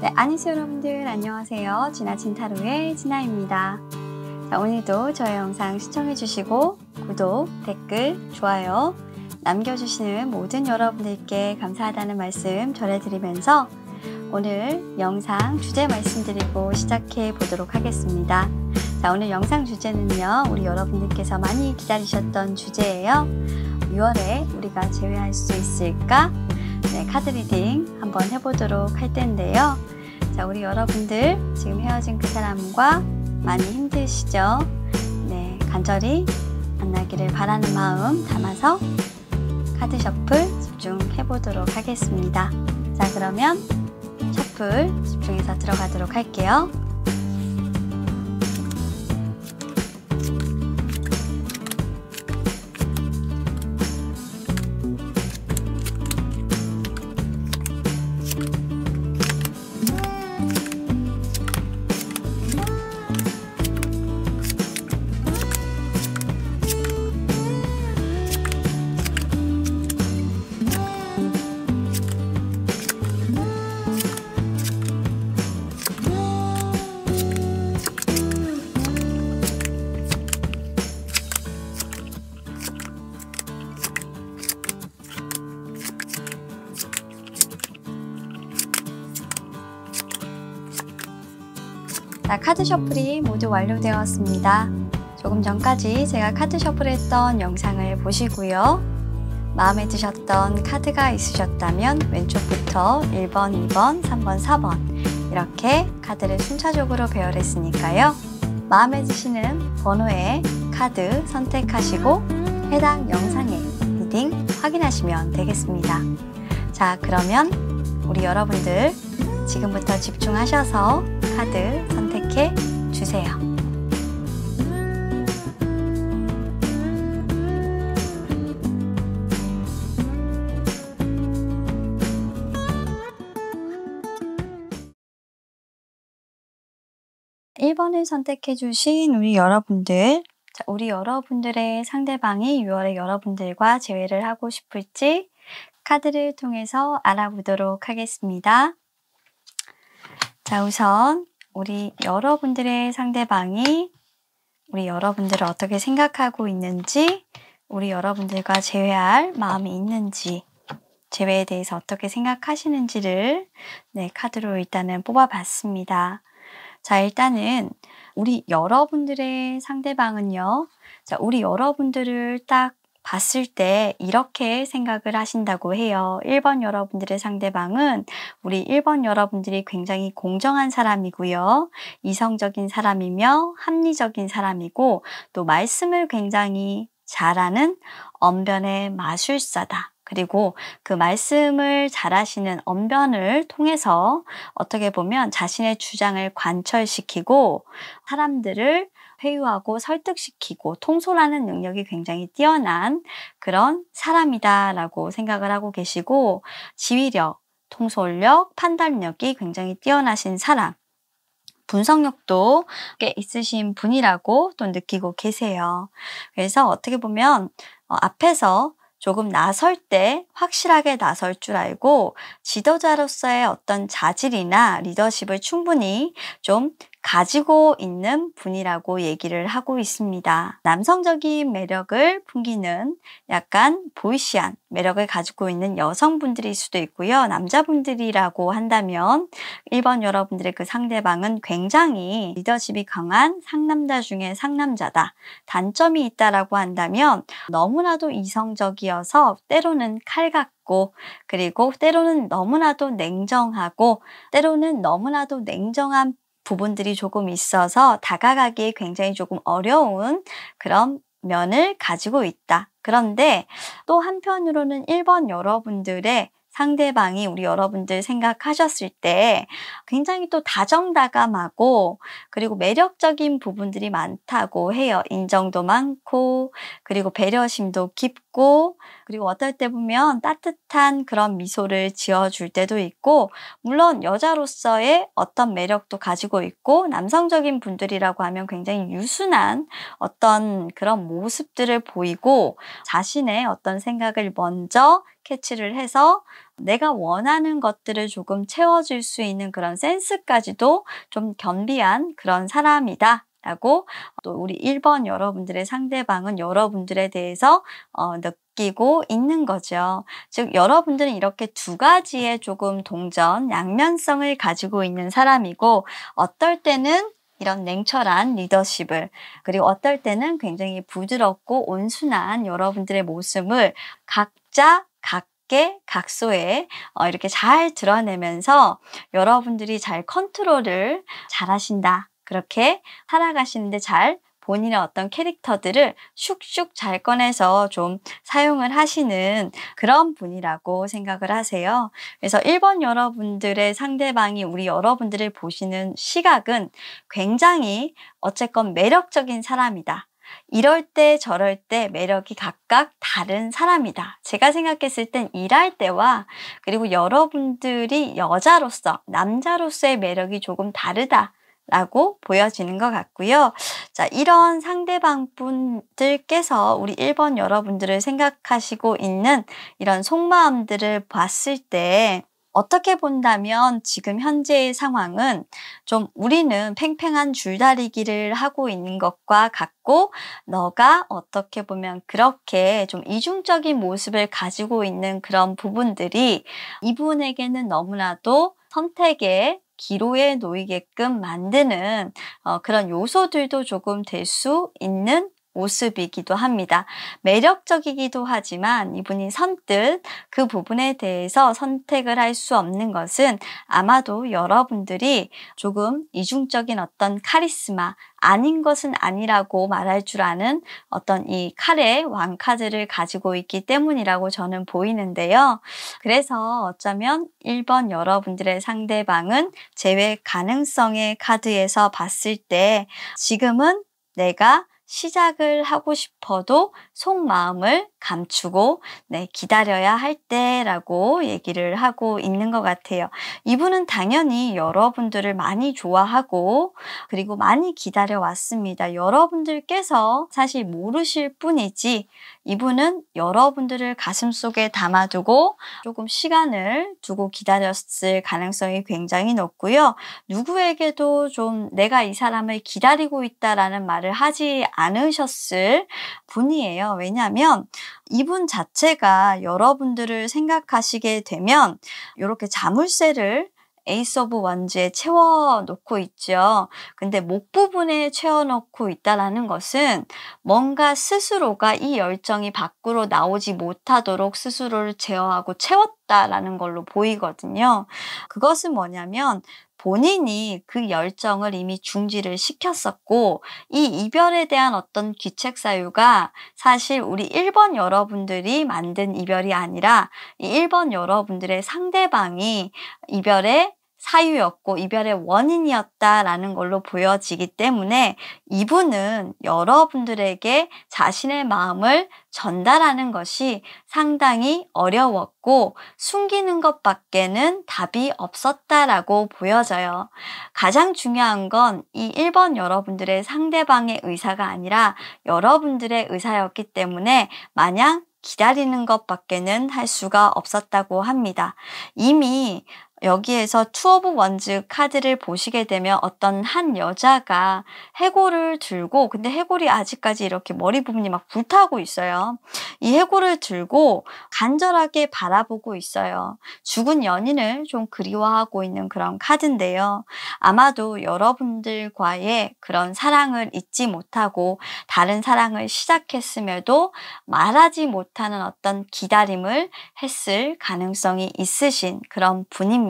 네, 안녕하세요 여러분들. 안녕하세요. 진아친 타로의 진아입니다. 자, 오늘도 저의 영상 시청해주시고 구독, 댓글, 좋아요 남겨주시는 모든 여러분들께 감사하다는 말씀 전해드리면서 오늘 영상 주제 말씀드리고 시작해 보도록 하겠습니다. 자, 오늘 영상 주제는요, 우리 여러분들께서 많이 기다리셨던 주제예요. 6월에 우리가 제외할 수 있을까? 네, 카드 리딩 한번 해보도록 할 텐데요. 자, 우리 여러분들 지금 헤어진 그 사람과 많이 힘드시죠? 네, 간절히 만나기를 바라는 마음 담아서 카드 셔플 집중해 보도록 하겠습니다. 자, 그러면 셔플 집중해서 들어가도록 할게요. 자, 카드 셔플이 모두 완료되었습니다. 조금 전까지 제가 카드 셔플했던 영상을 보시고요. 마음에 드셨던 카드가 있으셨다면 왼쪽부터 1번, 2번, 3번, 4번 이렇게 카드를 순차적으로 배열했으니까요. 마음에 드시는 번호의 카드 선택하시고 해당 영상의 리딩 확인하시면 되겠습니다. 자, 그러면 우리 여러분들 지금부터 집중하셔서 카드 선택해 주세요. (1번을) 선택해 주신 우리 여러분들, 자, 우리 여러분들의 상대방이 6월에 여러분들과 재회를 하고 싶을지 카드를 통해서 알아보도록 하겠습니다. 자, 우선 우리 여러분들의 상대방이 우리 여러분들을 어떻게 생각하고 있는지, 우리 여러분들과 재회할 마음이 있는지, 재회에 대해서 어떻게 생각하시는지를 카드로 일단은 뽑아봤습니다. 자, 일단은 우리 여러분들의 상대방은요, 자, 우리 여러분들을 딱 봤을 때 이렇게 생각을 하신다고 해요. 1번 여러분들의 상대방은 우리 1번 여러분들이 굉장히 공정한 사람이고요. 이성적인 사람이며 합리적인 사람이고 또 말씀을 굉장히 잘하는 언변의 마술사다. 그리고 그 말씀을 잘하시는 언변을 통해서 어떻게 보면 자신의 주장을 관철시키고 사람들을 회유하고 설득시키고 통솔하는 능력이 굉장히 뛰어난 그런 사람이다라고 생각을 하고 계시고, 지휘력, 통솔력, 판단력이 굉장히 뛰어나신 사람, 분석력도 꽤 있으신 분이라고 또 느끼고 계세요. 그래서 어떻게 보면 앞에서 조금 나설 때 확실하게 나설 줄 알고 지도자로서의 어떤 자질이나 리더십을 충분히 좀 가지고 있는 분이라고 얘기를 하고 있습니다. 남성적인 매력을 풍기는 약간 보이시한 매력을 가지고 있는 여성분들일 수도 있고요. 남자분들이라고 한다면 1번 여러분들의 그 상대방은 굉장히 리더십이 강한 상남자 중에 상남자다. 단점이 있다라고 한다면 너무나도 이성적이어서 때로는 칼 같고, 그리고 때로는 너무나도 냉정하고, 때로는 너무나도 냉정한 부분들이 조금 있어서 다가가기에 굉장히 조금 어려운 그런 면을 가지고 있다. 그런데 또 한편으로는 1번 여러분들의 상대방이 우리 여러분들 생각하셨을 때 굉장히 또 다정다감하고 그리고 매력적인 부분들이 많다고 해요. 인정도 많고 그리고 배려심도 깊고 그리고 어떨 때 보면 따뜻한 그런 미소를 지어줄 때도 있고, 물론 여자로서의 어떤 매력도 가지고 있고 남성적인 분들이라고 하면 굉장히 유순한 어떤 그런 모습들을 보이고 자신의 어떤 생각을 먼저 캐치를 해서 내가 원하는 것들을 조금 채워줄 수 있는 그런 센스까지도 좀 겸비한 그런 사람이다 라고 또 우리 1번 여러분들의 상대방은 여러분들에 대해서 느끼고 있는 거죠. 즉 여러분들은 이렇게 두 가지의 조금 동전, 양면성을 가지고 있는 사람이고 어떨 때는 이런 냉철한 리더십을 그리고 어떨 때는 굉장히 부드럽고 온순한 여러분들의 모습을 각자 각소에 이렇게 잘 드러내면서 여러분들이 잘 컨트롤을 잘 하신다. 그렇게 살아가시는데 잘 본인의 어떤 캐릭터들을 슉슉 잘 꺼내서 좀 사용을 하시는 그런 분이라고 생각을 하세요. 그래서 1번 여러분들의 상대방이 우리 여러분들을 보시는 시각은 굉장히 어쨌건 매력적인 사람이다. 이럴 때 저럴 때 매력이 각각 다른 사람이다. 제가 생각했을 땐 일할 때와 그리고 여러분들이 여자로서 남자로서의 매력이 조금 다르다. 라고 보여지는 것 같고요. 자, 이런 상대방 분들께서 우리 1번 여러분들을 생각하시고 있는 이런 속마음들을 봤을 때 어떻게 본다면 지금 현재의 상황은 좀 우리는 팽팽한 줄다리기를 하고 있는 것과 같고 너가 어떻게 보면 그렇게 좀 이중적인 모습을 가지고 있는 그런 부분들이 이분에게는 너무나도 선택의 기로에 놓이게끔 만드는 그런 요소들도 조금 될 수 있는 모습이기도 합니다. 매력적이기도 하지만 이분이 선뜻 그 부분에 대해서 선택을 할 수 없는 것은 아마도 여러분들이 조금 이중적인 어떤 카리스마, 아닌 것은 아니라고 말할 줄 아는 어떤 이 칼의 왕카드를 가지고 있기 때문이라고 저는 보이는데요. 그래서 어쩌면 1번 여러분들의 상대방은 제외 가능성의 카드에서 봤을 때 지금은 내가 시작을 하고 싶어도 속마음을 감추고 기다려야 할 때라고 얘기를 하고 있는 것 같아요. 이분은 당연히 여러분들을 많이 좋아하고 그리고 많이 기다려왔습니다. 여러분들께서 사실 모르실 뿐이지 이분은 여러분들을 가슴속에 담아두고 조금 시간을 두고 기다렸을 가능성이 굉장히 높고요. 누구에게도 좀 내가 이 사람을 기다리고 있다라는 말을 하지 않으셨을 분이에요. 왜냐하면 이분 자체가 여러분들을 생각하시게 되면 이렇게 자물쇠를 에이스 오브 원즈에 채워놓고 있죠. 근데 목 부분에 채워놓고 있다는 것은 뭔가 스스로가 이 열정이 밖으로 나오지 못하도록 스스로를 제어하고 채웠다라는 걸로 보이거든요. 그것은 뭐냐면 본인이 그 열정을 이미 중지를 시켰었고 이 이별에 대한 어떤 귀책사유가 사실 우리 1번 여러분들이 만든 이별이 아니라 이 1번 여러분들의 상대방이 이별의 사유였고 이별의 원인이었다라는 걸로 보여지기 때문에 이분은 여러분들에게 자신의 마음을 전달하는 것이 상당히 어려웠고 숨기는 것밖에는 답이 없었다라고 보여져요. 가장 중요한 건 이 1번 여러분들의 상대방의 의사가 아니라 여러분들의 의사였기 때문에 마냥 기다리는 것밖에는 할 수가 없었다고 합니다. 이미 여기에서 투 오브 원즈 카드를 보시게 되면 어떤 한 여자가 해골을 들고 근데 해골이 아직까지 이렇게 머리 부분이 막 불타고 있어요. 이 해골을 들고 간절하게 바라보고 있어요. 죽은 연인을 좀 그리워하고 있는 그런 카드인데요. 아마도 여러분들과의 그런 사랑을 잊지 못하고 다른 사랑을 시작했음에도 말하지 못하는 어떤 기다림을 했을 가능성이 있으신 그런 분입니다.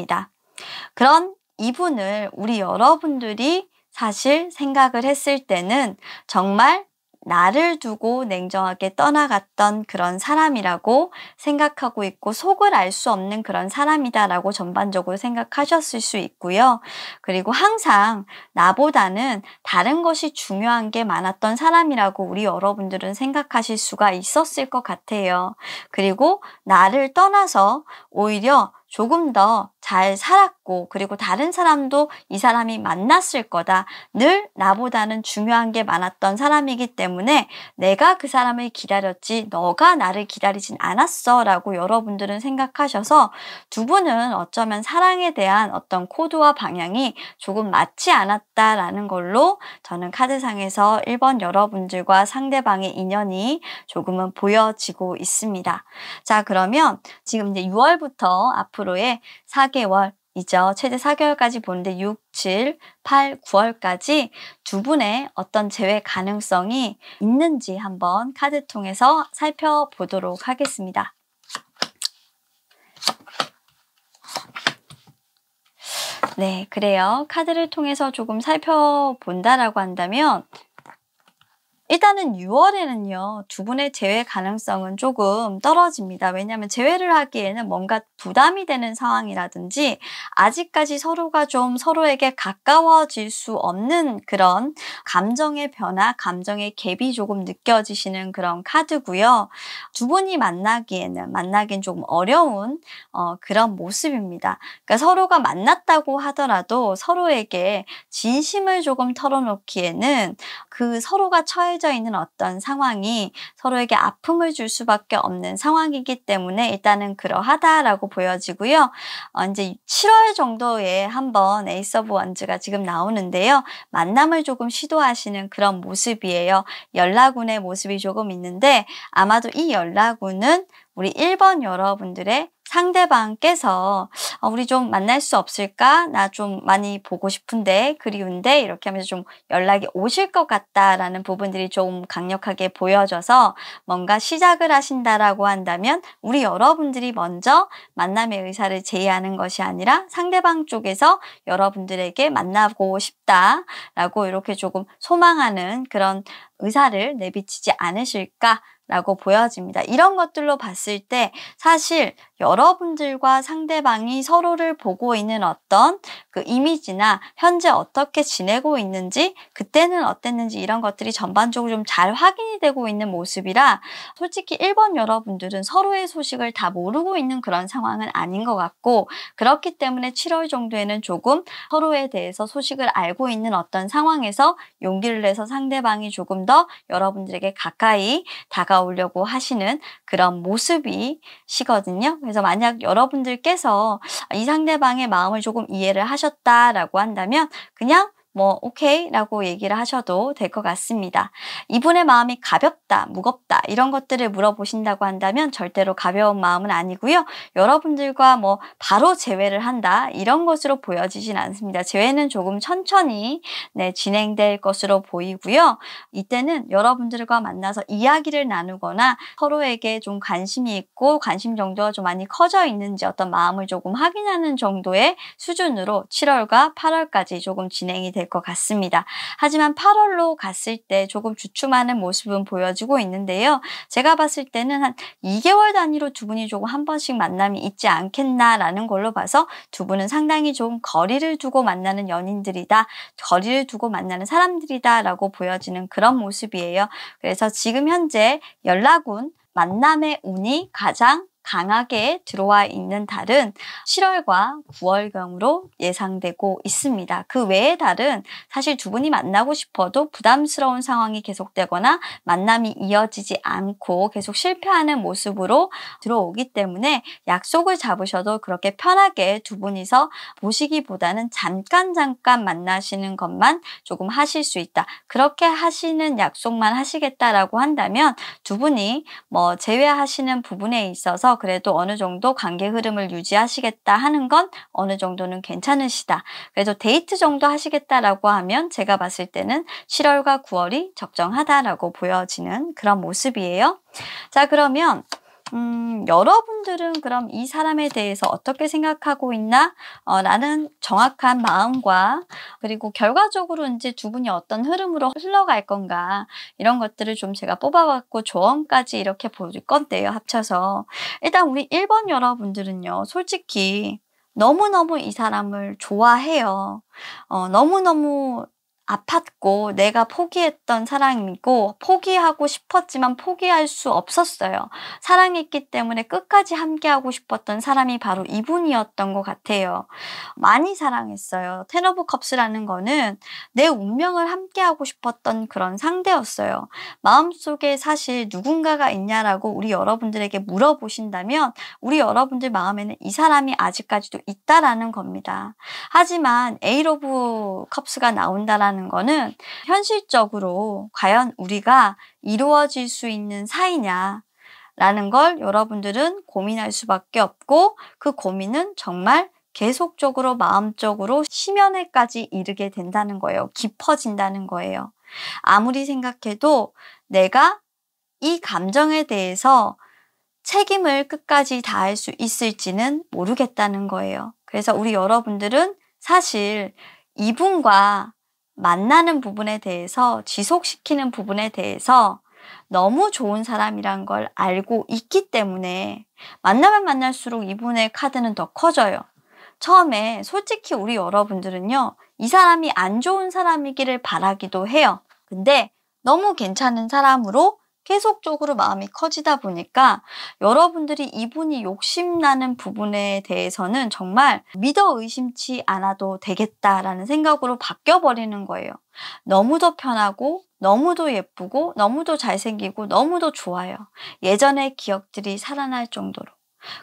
그런 이분을 우리 여러분들이 사실 생각을 했을 때는 정말 나를 두고 냉정하게 떠나갔던 그런 사람이라고 생각하고 있고 속을 알 수 없는 그런 사람이다라고 전반적으로 생각하셨을 수 있고요. 그리고 항상 나보다는 다른 것이 중요한 게 많았던 사람이라고 우리 여러분들은 생각하실 수가 있었을 것 같아요. 그리고 나를 떠나서 오히려 조금 더 잘 살았고 그리고 다른 사람도 이 사람이 만났을 거다. 늘 나보다는 중요한 게 많았던 사람이기 때문에 내가 그 사람을 기다렸지 너가 나를 기다리진 않았어 라고 여러분들은 생각하셔서 두 분은 어쩌면 사랑에 대한 어떤 코드와 방향이 조금 맞지 않았다라는 걸로 저는 카드상에서 1번 여러분들과 상대방의 인연이 조금은 보여지고 있습니다. 자, 그러면 지금 이제 6월부터 앞으로의 4개월이죠. 최대 4개월까지 보는데 6, 7, 8, 9월까지 두 분의 어떤 재회 가능성이 있는지 한번 카드 통해서 살펴보도록 하겠습니다. 네, 그래요. 카드를 통해서 조금 살펴본다라고 한다면 일단은 6월에는요, 두 분의 재회 가능성은 조금 떨어집니다. 왜냐하면 재회를 하기에는 뭔가 부담이 되는 상황이라든지 아직까지 서로가 좀 서로에게 가까워질 수 없는 그런 감정의 변화, 감정의 갭이 조금 느껴지시는 그런 카드고요. 두 분이 만나기엔 조금 어려운 그런 모습입니다. 그러니까 서로가 만났다고 하더라도 서로에게 진심을 조금 털어놓기에는 그 서로가 처해져 있는 어떤 상황이 서로에게 아픔을 줄 수밖에 없는 상황이기 때문에 일단은 그러하다라고 보여지고요. 이제 7월 정도에 한번 에이스 오브 원즈가 지금 나오는데요. 만남을 조금 시도하시는 그런 모습이에요. 연락운의 모습이 조금 있는데 아마도 이 연락운은 우리 1번 여러분들의 상대방께서 우리 좀 만날 수 없을까? 나 좀 많이 보고 싶은데 그리운데 이렇게 하면서 좀 연락이 오실 것 같다라는 부분들이 좀 강력하게 보여져서 뭔가 시작을 하신다라고 한다면 우리 여러분들이 먼저 만남의 의사를 제의하는 것이 아니라 상대방 쪽에서 여러분들에게 만나고 싶다라고 이렇게 조금 소망하는 그런 의사를 내비치지 않으실까? 라고 보여집니다. 이런 것들로 봤을 때 사실 여러분들과 상대방이 서로를 보고 있는 어떤 그 이미지나 현재 어떻게 지내고 있는지 그때는 어땠는지 이런 것들이 전반적으로 좀 잘 확인이 되고 있는 모습이라 솔직히 1번 여러분들은 서로의 소식을 다 모르고 있는 그런 상황은 아닌 것 같고 그렇기 때문에 7월 정도에는 조금 서로에 대해서 소식을 알고 있는 어떤 상황에서 용기를 내서 상대방이 조금 더 여러분들에게 가까이 다가오려고 하시는 그런 모습이시거든요. 그래서 만약 여러분들께서 이 상대방의 마음을 조금 이해를 하셨다라고 한다면 그냥 뭐 오케이 라고 얘기를 하셔도 될 것 같습니다. 이분의 마음이 가볍다, 무겁다 이런 것들을 물어보신다고 한다면 절대로 가벼운 마음은 아니고요. 여러분들과 뭐 바로 재회를 한다 이런 것으로 보여지진 않습니다. 재회는 조금 천천히 진행될 것으로 보이고요. 이때는 여러분들과 만나서 이야기를 나누거나 서로에게 좀 관심이 있고 관심 정도가 좀 많이 커져 있는지 어떤 마음을 조금 확인하는 정도의 수준으로 7월과 8월까지 조금 진행이 될 것 같습니다. 하지만 8월로 갔을 때 조금 주춤하는 모습은 보여지고 있는데요. 제가 봤을 때는 한 2개월 단위로 두 분이 조금 한 번씩 만남이 있지 않겠나라는 걸로 봐서 두 분은 상당히 좀 거리를 두고 만나는 연인들이다. 거리를 두고 만나는 사람들이다 라고 보여지는 그런 모습이에요. 그래서 지금 현재 연락운, 만남의 운이 가장 강하게 들어와 있는 달은 7월과 9월경으로 예상되고 있습니다. 그 외의 달은 사실 두 분이 만나고 싶어도 부담스러운 상황이 계속되거나 만남이 이어지지 않고 계속 실패하는 모습으로 들어오기 때문에 약속을 잡으셔도 그렇게 편하게 두 분이서 보시기보다는 잠깐 만나시는 것만 조금 하실 수 있다. 그렇게 하시는 약속만 하시겠다라고 한다면 두 분이 뭐 제외하시는 부분에 있어서 그래도 어느 정도 관계 흐름을 유지하시겠다 하는 건 어느 정도는 괜찮으시다. 그래도 데이트 정도 하시겠다라고 하면 제가 봤을 때는 7월과 9월이 적정하다라고 보여지는 그런 모습이에요. 자, 그러면 여러분들은 그럼 이 사람에 대해서 어떻게 생각하고 있나? 라는 정확한 마음과 그리고 결과적으로 이제 두 분이 어떤 흐름으로 흘러갈 건가 이런 것들을 좀 제가 뽑아봤고 조언까지 이렇게 볼 건데요. 합쳐서 일단 우리 1번 여러분들은요. 솔직히 너무너무 이 사람을 좋아해요. 너무너무 아팠고 내가 포기했던 사람이고 포기하고 싶었지만 포기할 수 없었어요. 사랑했기 때문에 끝까지 함께하고 싶었던 사람이 바로 이분이었던 것 같아요. 많이 사랑했어요. 텐 오브 컵스라는 거는 내 운명을 함께하고 싶었던 그런 상대였어요. 마음속에 사실 누군가가 있냐라고 우리 여러분들에게 물어보신다면 우리 여러분들 마음에는 이 사람이 아직까지도 있다라는 겁니다. 하지만 에잇 오브 컵스가 나온다라는 거는 현실적으로 과연 우리가 이루어질 수 있는 사이냐 라는 걸 여러분들은 고민할 수밖에 없고 그 고민은 정말 계속적으로 마음적으로 심연에까지 이르게 된다는 거예요. 깊어진다는 거예요. 아무리 생각해도 내가 이 감정에 대해서 책임을 끝까지 다할 수 있을지는 모르겠다는 거예요. 그래서 우리 여러분들은 사실 이분과 만나는 부분에 대해서 지속시키는 부분에 대해서 너무 좋은 사람이란 걸 알고 있기 때문에 만나면 만날수록 이분의 카드는 더 커져요. 처음에 솔직히 우리 여러분들은요. 이 사람이 안 좋은 사람이기를 바라기도 해요. 근데 너무 괜찮은 사람으로 계속적으로 마음이 커지다 보니까 여러분들이 이분이 욕심나는 부분에 대해서는 정말 믿어 의심치 않아도 되겠다라는 생각으로 바뀌어버리는 거예요. 너무도 편하고 너무도 예쁘고 너무도 잘생기고 너무도 좋아요. 예전의 기억들이 살아날 정도로.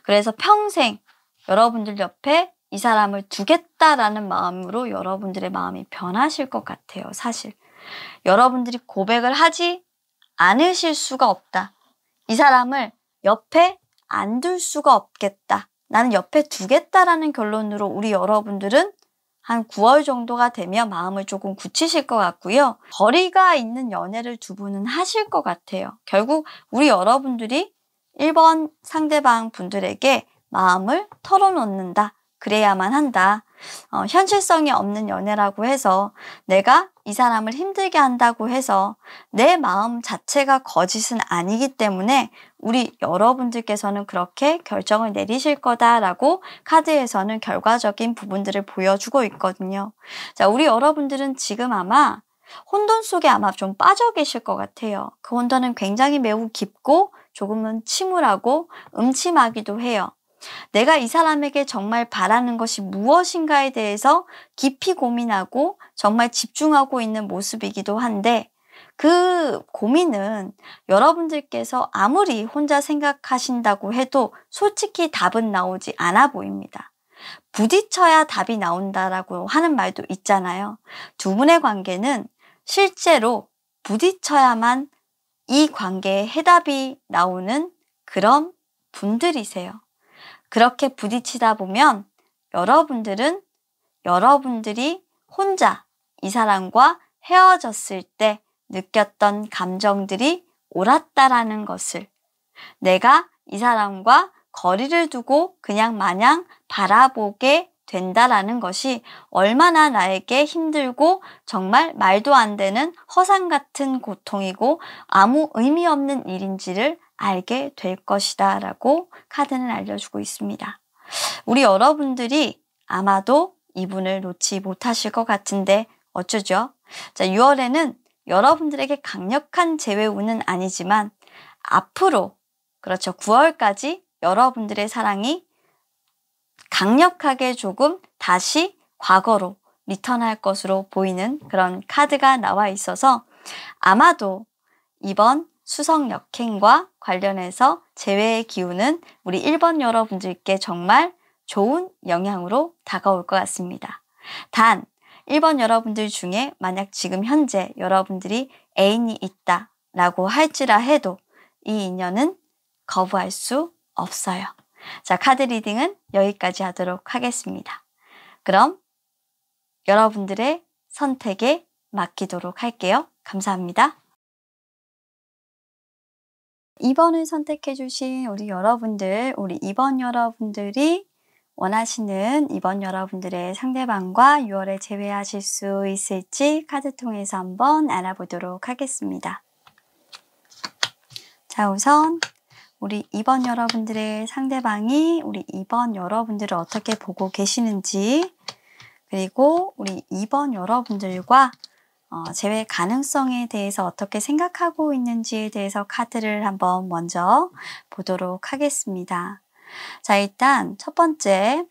그래서 평생 여러분들 옆에 이 사람을 두겠다라는 마음으로 여러분들의 마음이 변하실 것 같아요. 사실 여러분들이 고백을 하지 않으실 수가 없다. 이 사람을 옆에 안 둘 수가 없겠다. 나는 옆에 두겠다라는 결론으로 우리 여러분들은 한 9월 정도가 되면 마음을 조금 굳히실 것 같고요. 거리가 있는 연애를 두 분은 하실 것 같아요. 결국 우리 여러분들이 1번 상대방 분들에게 마음을 털어놓는다. 그래야만 한다. 현실성이 없는 연애라고 해서 내가 이 사람을 힘들게 한다고 해서 내 마음 자체가 거짓은 아니기 때문에 우리 여러분들께서는 그렇게 결정을 내리실 거다라고 카드에서는 결과적인 부분들을 보여주고 있거든요. 자, 우리 여러분들은 지금 아마 혼돈 속에 아마 좀 빠져 계실 것 같아요. 그 혼돈은 굉장히 매우 깊고 조금은 침울하고 음침하기도 해요. 내가 이 사람에게 정말 바라는 것이 무엇인가에 대해서 깊이 고민하고 정말 집중하고 있는 모습이기도 한데 그 고민은 여러분들께서 아무리 혼자 생각하신다고 해도 솔직히 답은 나오지 않아 보입니다. 부딪혀야 답이 나온다라고 하는 말도 있잖아요. 두 분의 관계는 실제로 부딪혀야만 이 관계의 해답이 나오는 그런 분들이세요. 그렇게 부딪히다 보면 여러분들이 혼자 이 사람과 헤어졌을 때 느꼈던 감정들이 옳았다라는 것을 내가 이 사람과 거리를 두고 그냥 마냥 바라보게 된다라는 것이 얼마나 나에게 힘들고 정말 말도 안 되는 허상 같은 고통이고 아무 의미 없는 일인지를 알게 될 것이다 라고 카드는 알려주고 있습니다. 우리 여러분들이 아마도 이분을 놓지 못하실 것 같은데 어쩌죠? 자, 6월에는 여러분들에게 강력한 재회운은 아니지만 앞으로 그렇죠. 9월까지 여러분들의 사랑이 강력하게 조금 다시 과거로 리턴할 것으로 보이는 그런 카드가 나와 있어서 아마도 이번 수성 역행과 관련해서 재회의 기운은 우리 1번 여러분들께 정말 좋은 영향으로 다가올 것 같습니다. 단 1번 여러분들 중에 만약 지금 현재 여러분들이 애인이 있다라고 할지라 해도 이 인연은 거부할 수 없어요. 자, 카드 리딩은 여기까지 하도록 하겠습니다. 그럼 여러분들의 선택에 맡기도록 할게요. 감사합니다. 2번을 선택해 주신 우리 2번 여러분들이 원하시는 2번 여러분들의 상대방과 6월에 재회하실 수 있을지 카드 통해서 한번 알아보도록 하겠습니다. 자, 우선 우리 2번 여러분들의 상대방이 우리 2번 여러분들을 어떻게 보고 계시는지, 그리고 우리 2번 여러분들과 재회 가능성에 대해서 어떻게 생각하고 있는지에 대해서 카드를 한번 먼저 보도록 하겠습니다. 자, 일단 첫 번째,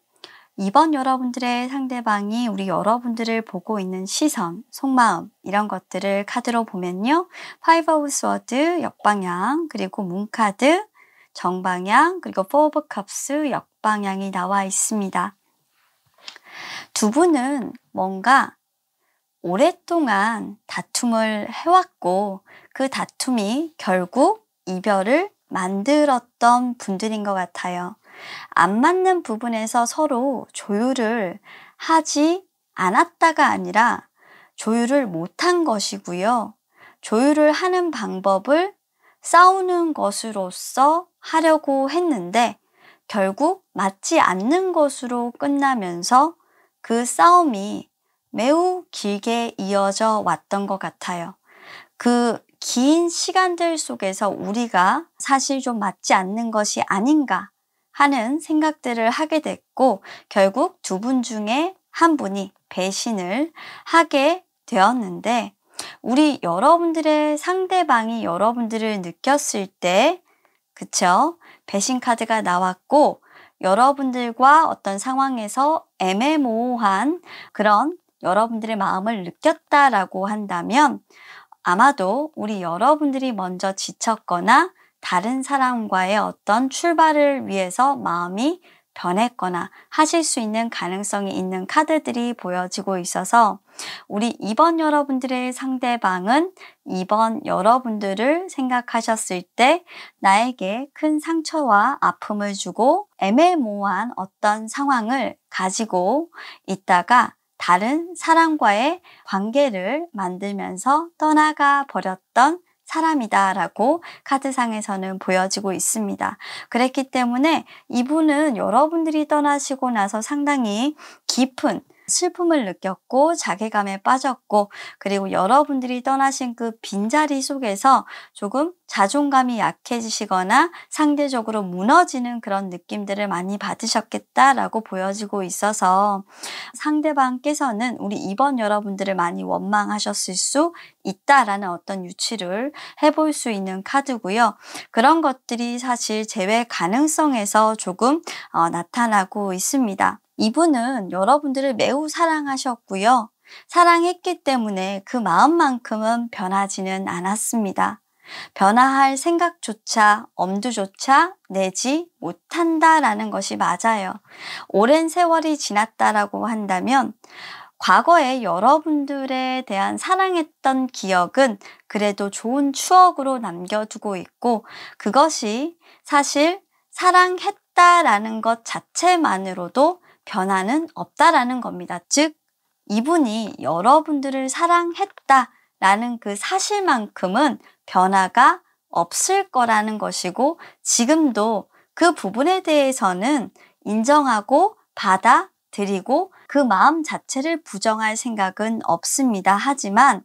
이번 여러분들의 상대방이 우리 여러분들을 보고 있는 시선, 속마음 이런 것들을 카드로 보면요. 파이브 오브 스워드 역방향, 그리고 문카드 정방향, 그리고 포 오브 컵스 역방향이 나와 있습니다. 두 분은 뭔가 오랫동안 다툼을 해왔고 그 다툼이 결국 이별을 만들었던 분들인 것 같아요. 안 맞는 부분에서 서로 조율을 하지 않았다가 아니라 조율을 못한 것이고요. 조율을 하는 방법을 싸우는 것으로서 하려고 했는데 결국 맞지 않는 것으로 끝나면서 그 싸움이 매우 길게 이어져 왔던 것 같아요. 그 긴 시간들 속에서 우리가 사실 좀 맞지 않는 것이 아닌가 하는 생각들을 하게 됐고 결국 두 분 중에 한 분이 배신을 하게 되었는데 우리 여러분들의 상대방이 여러분들을 느꼈을 때 그쵸? 배신 카드가 나왔고 여러분들과 어떤 상황에서 애매모호한 그런 여러분들의 마음을 느꼈다라고 한다면 아마도 우리 여러분들이 먼저 지쳤거나 다른 사람과의 어떤 출발을 위해서 마음이 변했거나 하실 수 있는 가능성이 있는 카드들이 보여지고 있어서 우리 2번 여러분들의 상대방은 2번 여러분들을 생각하셨을 때 나에게 큰 상처와 아픔을 주고 애매모호한 어떤 상황을 가지고 있다가 다른 사람과의 관계를 만들면서 떠나가 버렸던 사람이다라고 카드상에서는 보여지고 있습니다. 그랬기 때문에 이분은 여러분들이 떠나시고 나서 상당히 깊은 슬픔을 느꼈고 자괴감에 빠졌고 그리고 여러분들이 떠나신 그 빈자리 속에서 조금 자존감이 약해지시거나 상대적으로 무너지는 그런 느낌들을 많이 받으셨겠다라고 보여지고 있어서 상대방께서는 우리 2번 여러분들을 많이 원망하셨을 수 있다라는 어떤 유추를 해볼 수 있는 카드고요. 그런 것들이 사실 재회 가능성에서 조금 나타나고 있습니다. 이분은 여러분들을 매우 사랑하셨고요. 사랑했기 때문에 그 마음만큼은 변하지는 않았습니다. 변화할 생각조차 엄두조차 내지 못한다라는 것이 맞아요. 오랜 세월이 지났다라고 한다면 과거에 여러분들에 대한 사랑했던 기억은 그래도 좋은 추억으로 남겨두고 있고 그것이 사실 사랑했다라는 것 자체만으로도 변화는 없다라는 겁니다. 즉 이분이 여러분들을 사랑했다라는 그 사실만큼은 변화가 없을 거라는 것이고 지금도 그 부분에 대해서는 인정하고 받아들이고 그 마음 자체를 부정할 생각은 없습니다. 하지만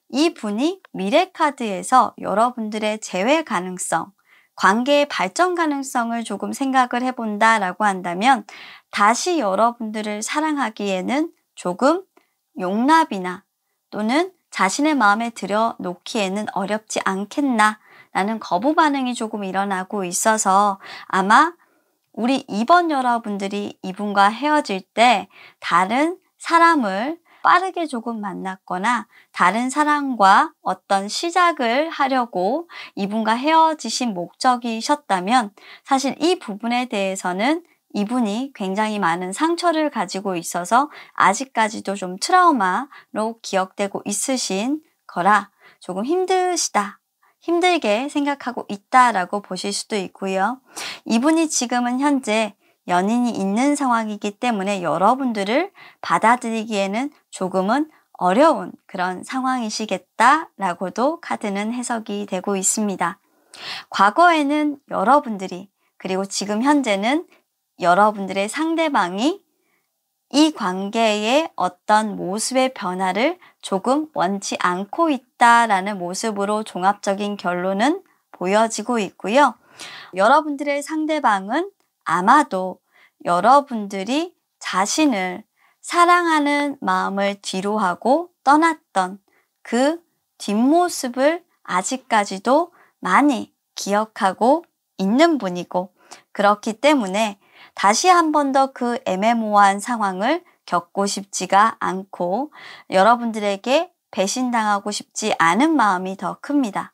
이 분이 미래 카드에서 여러분들의 재회 가능성, 관계의 발전 가능성을 조금 생각을 해본다라고 한다면 다시 여러분들을 사랑하기에는 조금 용납이나 또는 자신의 마음에 들여놓기에는 어렵지 않겠나라는 거부 반응이 조금 일어나고 있어서 아마 우리 2번 여러분들이 이분과 헤어질 때 다른 사람을 빠르게 조금 만났거나 다른 사람과 어떤 시작을 하려고 이분과 헤어지신 목적이셨다면 사실 이 부분에 대해서는 이분이 굉장히 많은 상처를 가지고 있어서 아직까지도 좀 트라우마로 기억되고 있으신 거라 조금 힘들게 생각하고 있다라고 보실 수도 있고요. 이분이 지금은 현재 연인이 있는 상황이기 때문에 여러분들을 받아들이기에는 조금은 어려운 그런 상황이시겠다라고도 카드는 해석이 되고 있습니다. 과거에는 여러분들이 그리고 지금 현재는 여러분들의 상대방이 이 관계의 어떤 모습의 변화를 조금 원치 않고 있다라는 모습으로 종합적인 결론은 보여지고 있고요. 여러분들의 상대방은 아마도 여러분들이 자신을 사랑하는 마음을 뒤로하고 떠났던 그 뒷모습을 아직까지도 많이 기억하고 있는 분이고, 그렇기 때문에 다시 한 번 더 그 애매모호한 상황을 겪고 싶지가 않고 여러분들에게 배신당하고 싶지 않은 마음이 더 큽니다.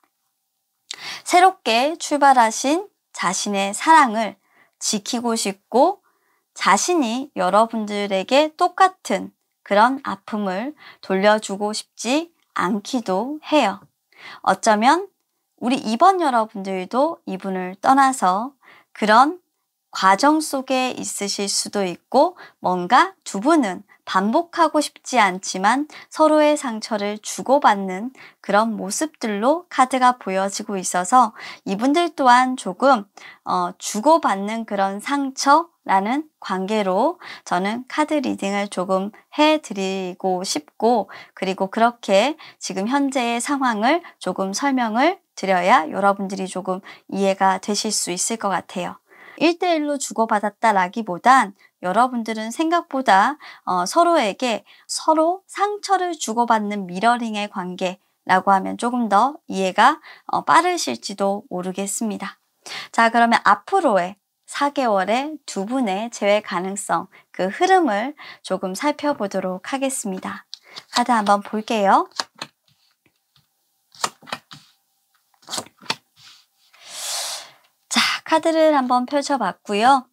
새롭게 출발하신 자신의 사랑을 지키고 싶고 자신이 여러분들에게 똑같은 그런 아픔을 돌려주고 싶지 않기도 해요. 어쩌면 우리 이번 여러분들도 이분을 떠나서 그런 과정 속에 있으실 수도 있고, 뭔가 두 분은 반복하고 싶지 않지만 서로의 상처를 주고받는 그런 모습들로 카드가 보여지고 있어서 이분들 또한 조금 주고받는 그런 상처라는 관계로 저는 카드 리딩을 조금 해드리고 싶고, 그리고 그렇게 지금 현재의 상황을 조금 설명을 드려야 여러분들이 조금 이해가 되실 수 있을 것 같아요. 1대1로 주고받았다라기보단 여러분들은 생각보다 서로에게 서로 상처를 주고받는 미러링의 관계라고 하면 조금 더 이해가 빠르실지도 모르겠습니다. 자, 그러면 앞으로의 4개월의 두 분의 재회 가능성, 그 흐름을 조금 살펴보도록 하겠습니다. 카드 한번 볼게요. 자, 카드를 한번 펼쳐봤고요.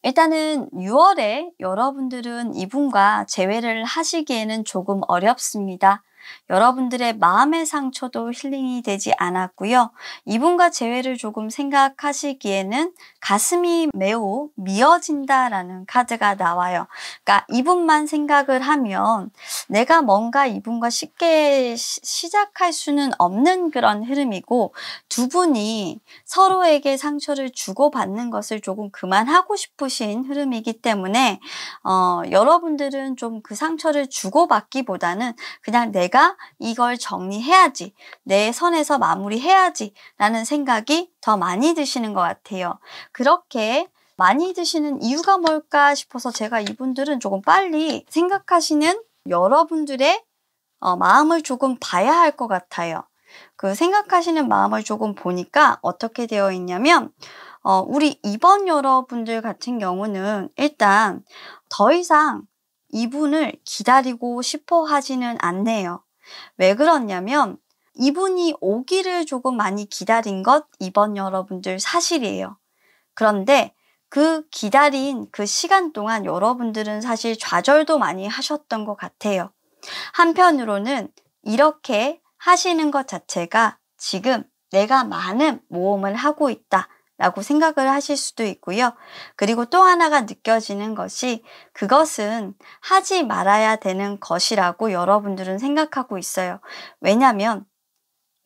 일단은 6월에 여러분들은 이분과 재회를 하시기에는 조금 어렵습니다. 여러분들의 마음의 상처도 힐링이 되지 않았고요. 이분과 재회를 조금 생각하시기에는 가슴이 매우 미어진다라는 카드가 나와요. 그러니까 이분만 생각을 하면 내가 뭔가 이분과 쉽게 시작할 수는 없는 그런 흐름이고, 두 분이 서로에게 상처를 주고받는 것을 조금 그만하고 싶으신 흐름이기 때문에 여러분들은 좀 그 상처를 주고받기보다는 그냥 내가 이걸 정리해야지, 내 선에서 마무리해야지 라는 생각이 더 많이 드시는 것 같아요. 그렇게 많이 드시는 이유가 뭘까 싶어서 제가 이분들은 조금 빨리 생각하시는 여러분들의 마음을 조금 봐야 할 것 같아요. 그 생각하시는 마음을 조금 보니까 어떻게 되어 있냐면 우리 이번 여러분들 같은 경우는 일단 더 이상 이분을 기다리고 싶어 하지는 않네요. 왜 그러냐면 이분이 오기를 조금 많이 기다린 것 이번 여러분들 사실이에요. 그런데 그 기다린 그 시간 동안 여러분들은 사실 좌절도 많이 하셨던 것 같아요. 한편으로는 이렇게 하시는 것 자체가 지금 내가 많은 모험을 하고 있다 라고 생각을 하실 수도 있고요. 그리고 또 하나가 느껴지는 것이 그것은 하지 말아야 되는 것이라고 여러분들은 생각하고 있어요. 왜냐하면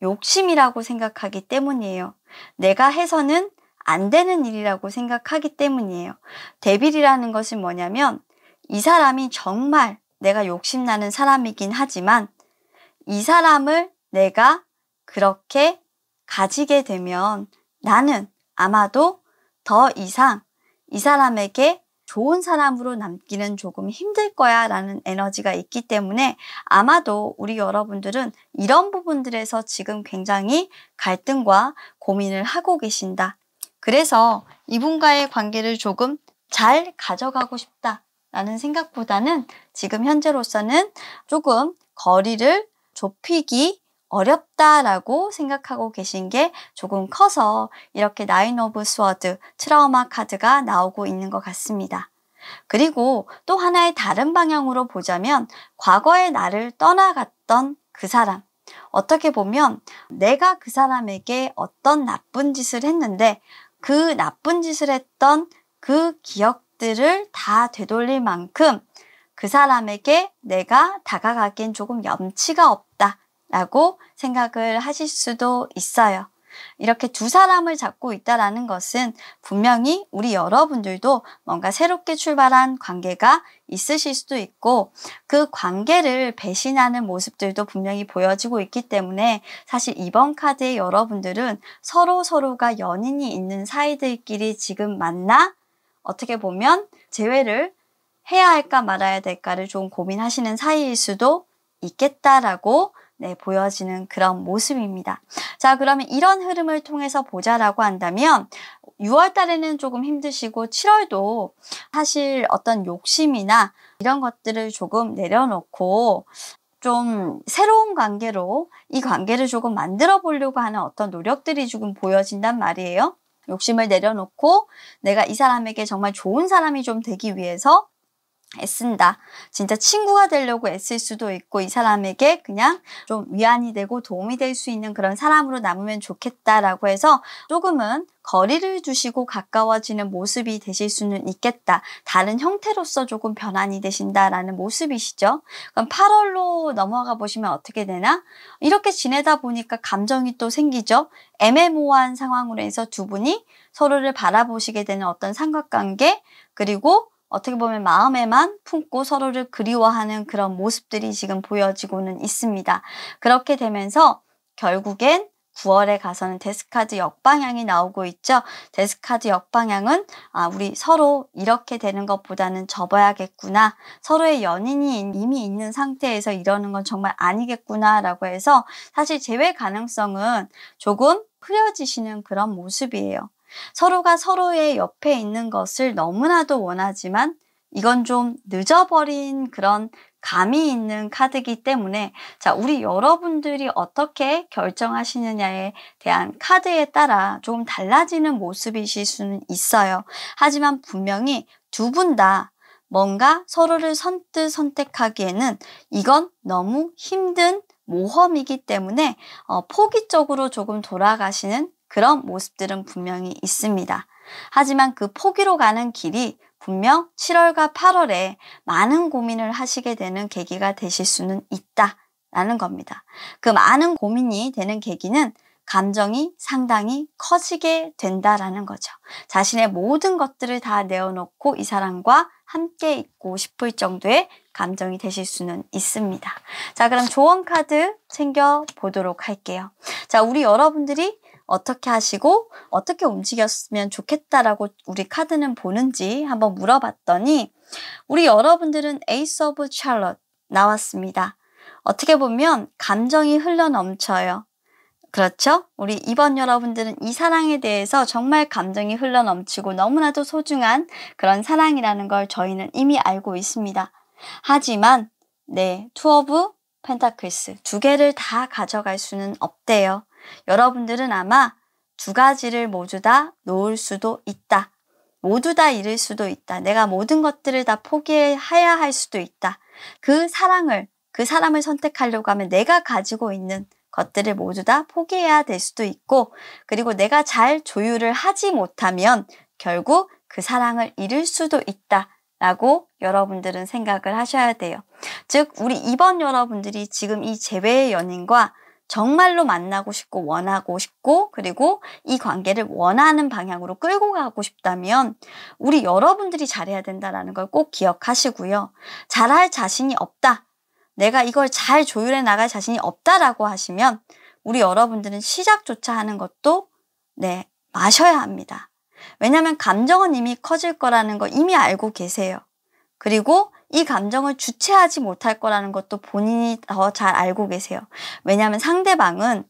욕심이라고 생각하기 때문이에요. 내가 해서는 안 되는 일이라고 생각하기 때문이에요. 데빌이라는 것은 뭐냐면 이 사람이 정말 내가 욕심나는 사람이긴 하지만 이 사람을 내가 그렇게 가지게 되면 나는 아마도 더 이상 이 사람에게 좋은 사람으로 남기는 조금 힘들 거야 라는 에너지가 있기 때문에 아마도 우리 여러분들은 이런 부분들에서 지금 굉장히 갈등과 고민을 하고 계신다. 그래서 이분과의 관계를 조금 잘 가져가고 싶다 라는 생각보다는 지금 현재로서는 조금 거리를 좁히기 어렵다라고 생각하고 계신 게 조금 커서 이렇게 나인 오브 스워드 트라우마 카드가 나오고 있는 것 같습니다. 그리고 또 하나의 다른 방향으로 보자면 과거에 나를 떠나갔던 그 사람, 어떻게 보면 내가 그 사람에게 어떤 나쁜 짓을 했는데 그 나쁜 짓을 했던 그 기억들을 다 되돌릴 만큼 그 사람에게 내가 다가가기엔 조금 염치가 없다 라고 생각을 하실 수도 있어요. 이렇게 두 사람을 잡고 있다라는 것은 분명히 우리 여러분들도 뭔가 새롭게 출발한 관계가 있으실 수도 있고 그 관계를 배신하는 모습들도 분명히 보여지고 있기 때문에 사실 이번 카드의 여러분들은 서로가 연인이 있는 사이들끼리 지금 만나 어떻게 보면 재회를 해야 할까 말아야 될까를 좀 고민하시는 사이일 수도 있겠다라고 네, 보여지는 그런 모습입니다. 자, 그러면 이런 흐름을 통해서 보자라고 한다면 6월 달에는 조금 힘드시고 7월도 사실 어떤 욕심이나 이런 것들을 조금 내려놓고 좀 새로운 관계로 이 관계를 조금 만들어 보려고 하는 어떤 노력들이 조금 보여진단 말이에요. 욕심을 내려놓고 내가 이 사람에게 정말 좋은 사람이 좀 되기 위해서 애쓴다. 진짜 친구가 되려고 애쓸 수도 있고 이 사람에게 그냥 좀 위안이 되고 도움이 될 수 있는 그런 사람으로 남으면 좋겠다라고 해서 조금은 거리를 두시고 가까워지는 모습이 되실 수는 있겠다. 다른 형태로서 조금 변환이 되신다라는 모습이시죠. 그럼 8월로 넘어가 보시면 어떻게 되나? 이렇게 지내다 보니까 감정이 또 생기죠. 애매모호한 상황으로 해서 두 분이 서로를 바라보시게 되는 어떤 삼각관계, 그리고 어떻게 보면 마음에만 품고 서로를 그리워하는 그런 모습들이 지금 보여지고는 있습니다. 그렇게 되면서 결국엔 9월에 가서는 데스카드 역방향이 나오고 있죠. 데스카드 역방향은 우리 서로 이렇게 되는 것보다는 접어야겠구나. 서로의 연인이 이미 있는 상태에서 이러는 건 정말 아니겠구나 라고 해서 사실 재회 가능성은 조금 흐려지시는 그런 모습이에요. 서로가 서로의 옆에 있는 것을 너무나도 원하지만 이건 좀 늦어버린 그런 감이 있는 카드이기 때문에 자, 우리 여러분들이 어떻게 결정하시느냐에 대한 카드에 따라 조금 달라지는 모습이실 수는 있어요. 하지만 분명히 두 분 다 뭔가 서로를 선뜻 선택하기에는 이건 너무 힘든 모험이기 때문에 포기적으로 조금 돌아가시는 그런 모습들은 분명히 있습니다. 하지만 그 포기로 가는 길이 분명 7월과 8월에 많은 고민을 하시게 되는 계기가 되실 수는 있다라는 겁니다. 그 많은 고민이 되는 계기는 감정이 상당히 커지게 된다라는 거죠. 자신의 모든 것들을 다 내어놓고 이 사람과 함께 있고 싶을 정도의 감정이 되실 수는 있습니다. 자, 그럼 조언 카드 챙겨보도록 할게요. 자, 우리 여러분들이 어떻게 하시고 어떻게 움직였으면 좋겠다라고 우리 카드는 보는지 한번 물어봤더니 우리 여러분들은 에이스 오브 샬럿 나왔습니다. 어떻게 보면 감정이 흘러넘쳐요. 그렇죠? 우리 이번 여러분들은 이 사랑에 대해서 정말 감정이 흘러넘치고 너무나도 소중한 그런 사랑이라는 걸 저희는 이미 알고 있습니다. 하지만 투 오브 펜타클스 두 개를 다 가져갈 수는 없대요. 여러분들은 아마 두 가지를 모두 다 놓을 수도 있다. 모두 다 잃을 수도 있다. 내가 모든 것들을 다 포기해야 할 수도 있다. 그 사람을 선택하려고 하면 내가 가지고 있는 것들을 모두 다 포기해야 될 수도 있고, 그리고 내가 잘 조율을 하지 못하면 결국 그 사랑을 잃을 수도 있다. 라고 여러분들은 생각을 하셔야 돼요. 즉, 우리 이번 여러분들이 지금 이 재회의 연인과 정말로 만나고 싶고 원하고 싶고 그리고 이 관계를 원하는 방향으로 끌고 가고 싶다면 우리 여러분들이 잘해야 된다는 걸 꼭 기억하시고요. 잘할 자신이 없다. 내가 이걸 잘 조율해 나갈 자신이 없다라고 하시면 우리 여러분들은 시작조차 하는 것도 마셔야 합니다. 왜냐하면 감정은 이미 커질 거라는 거 이미 알고 계세요. 그리고 이 감정을 주체하지 못할 거라는 것도 본인이 더 잘 알고 계세요. 왜냐하면 상대방은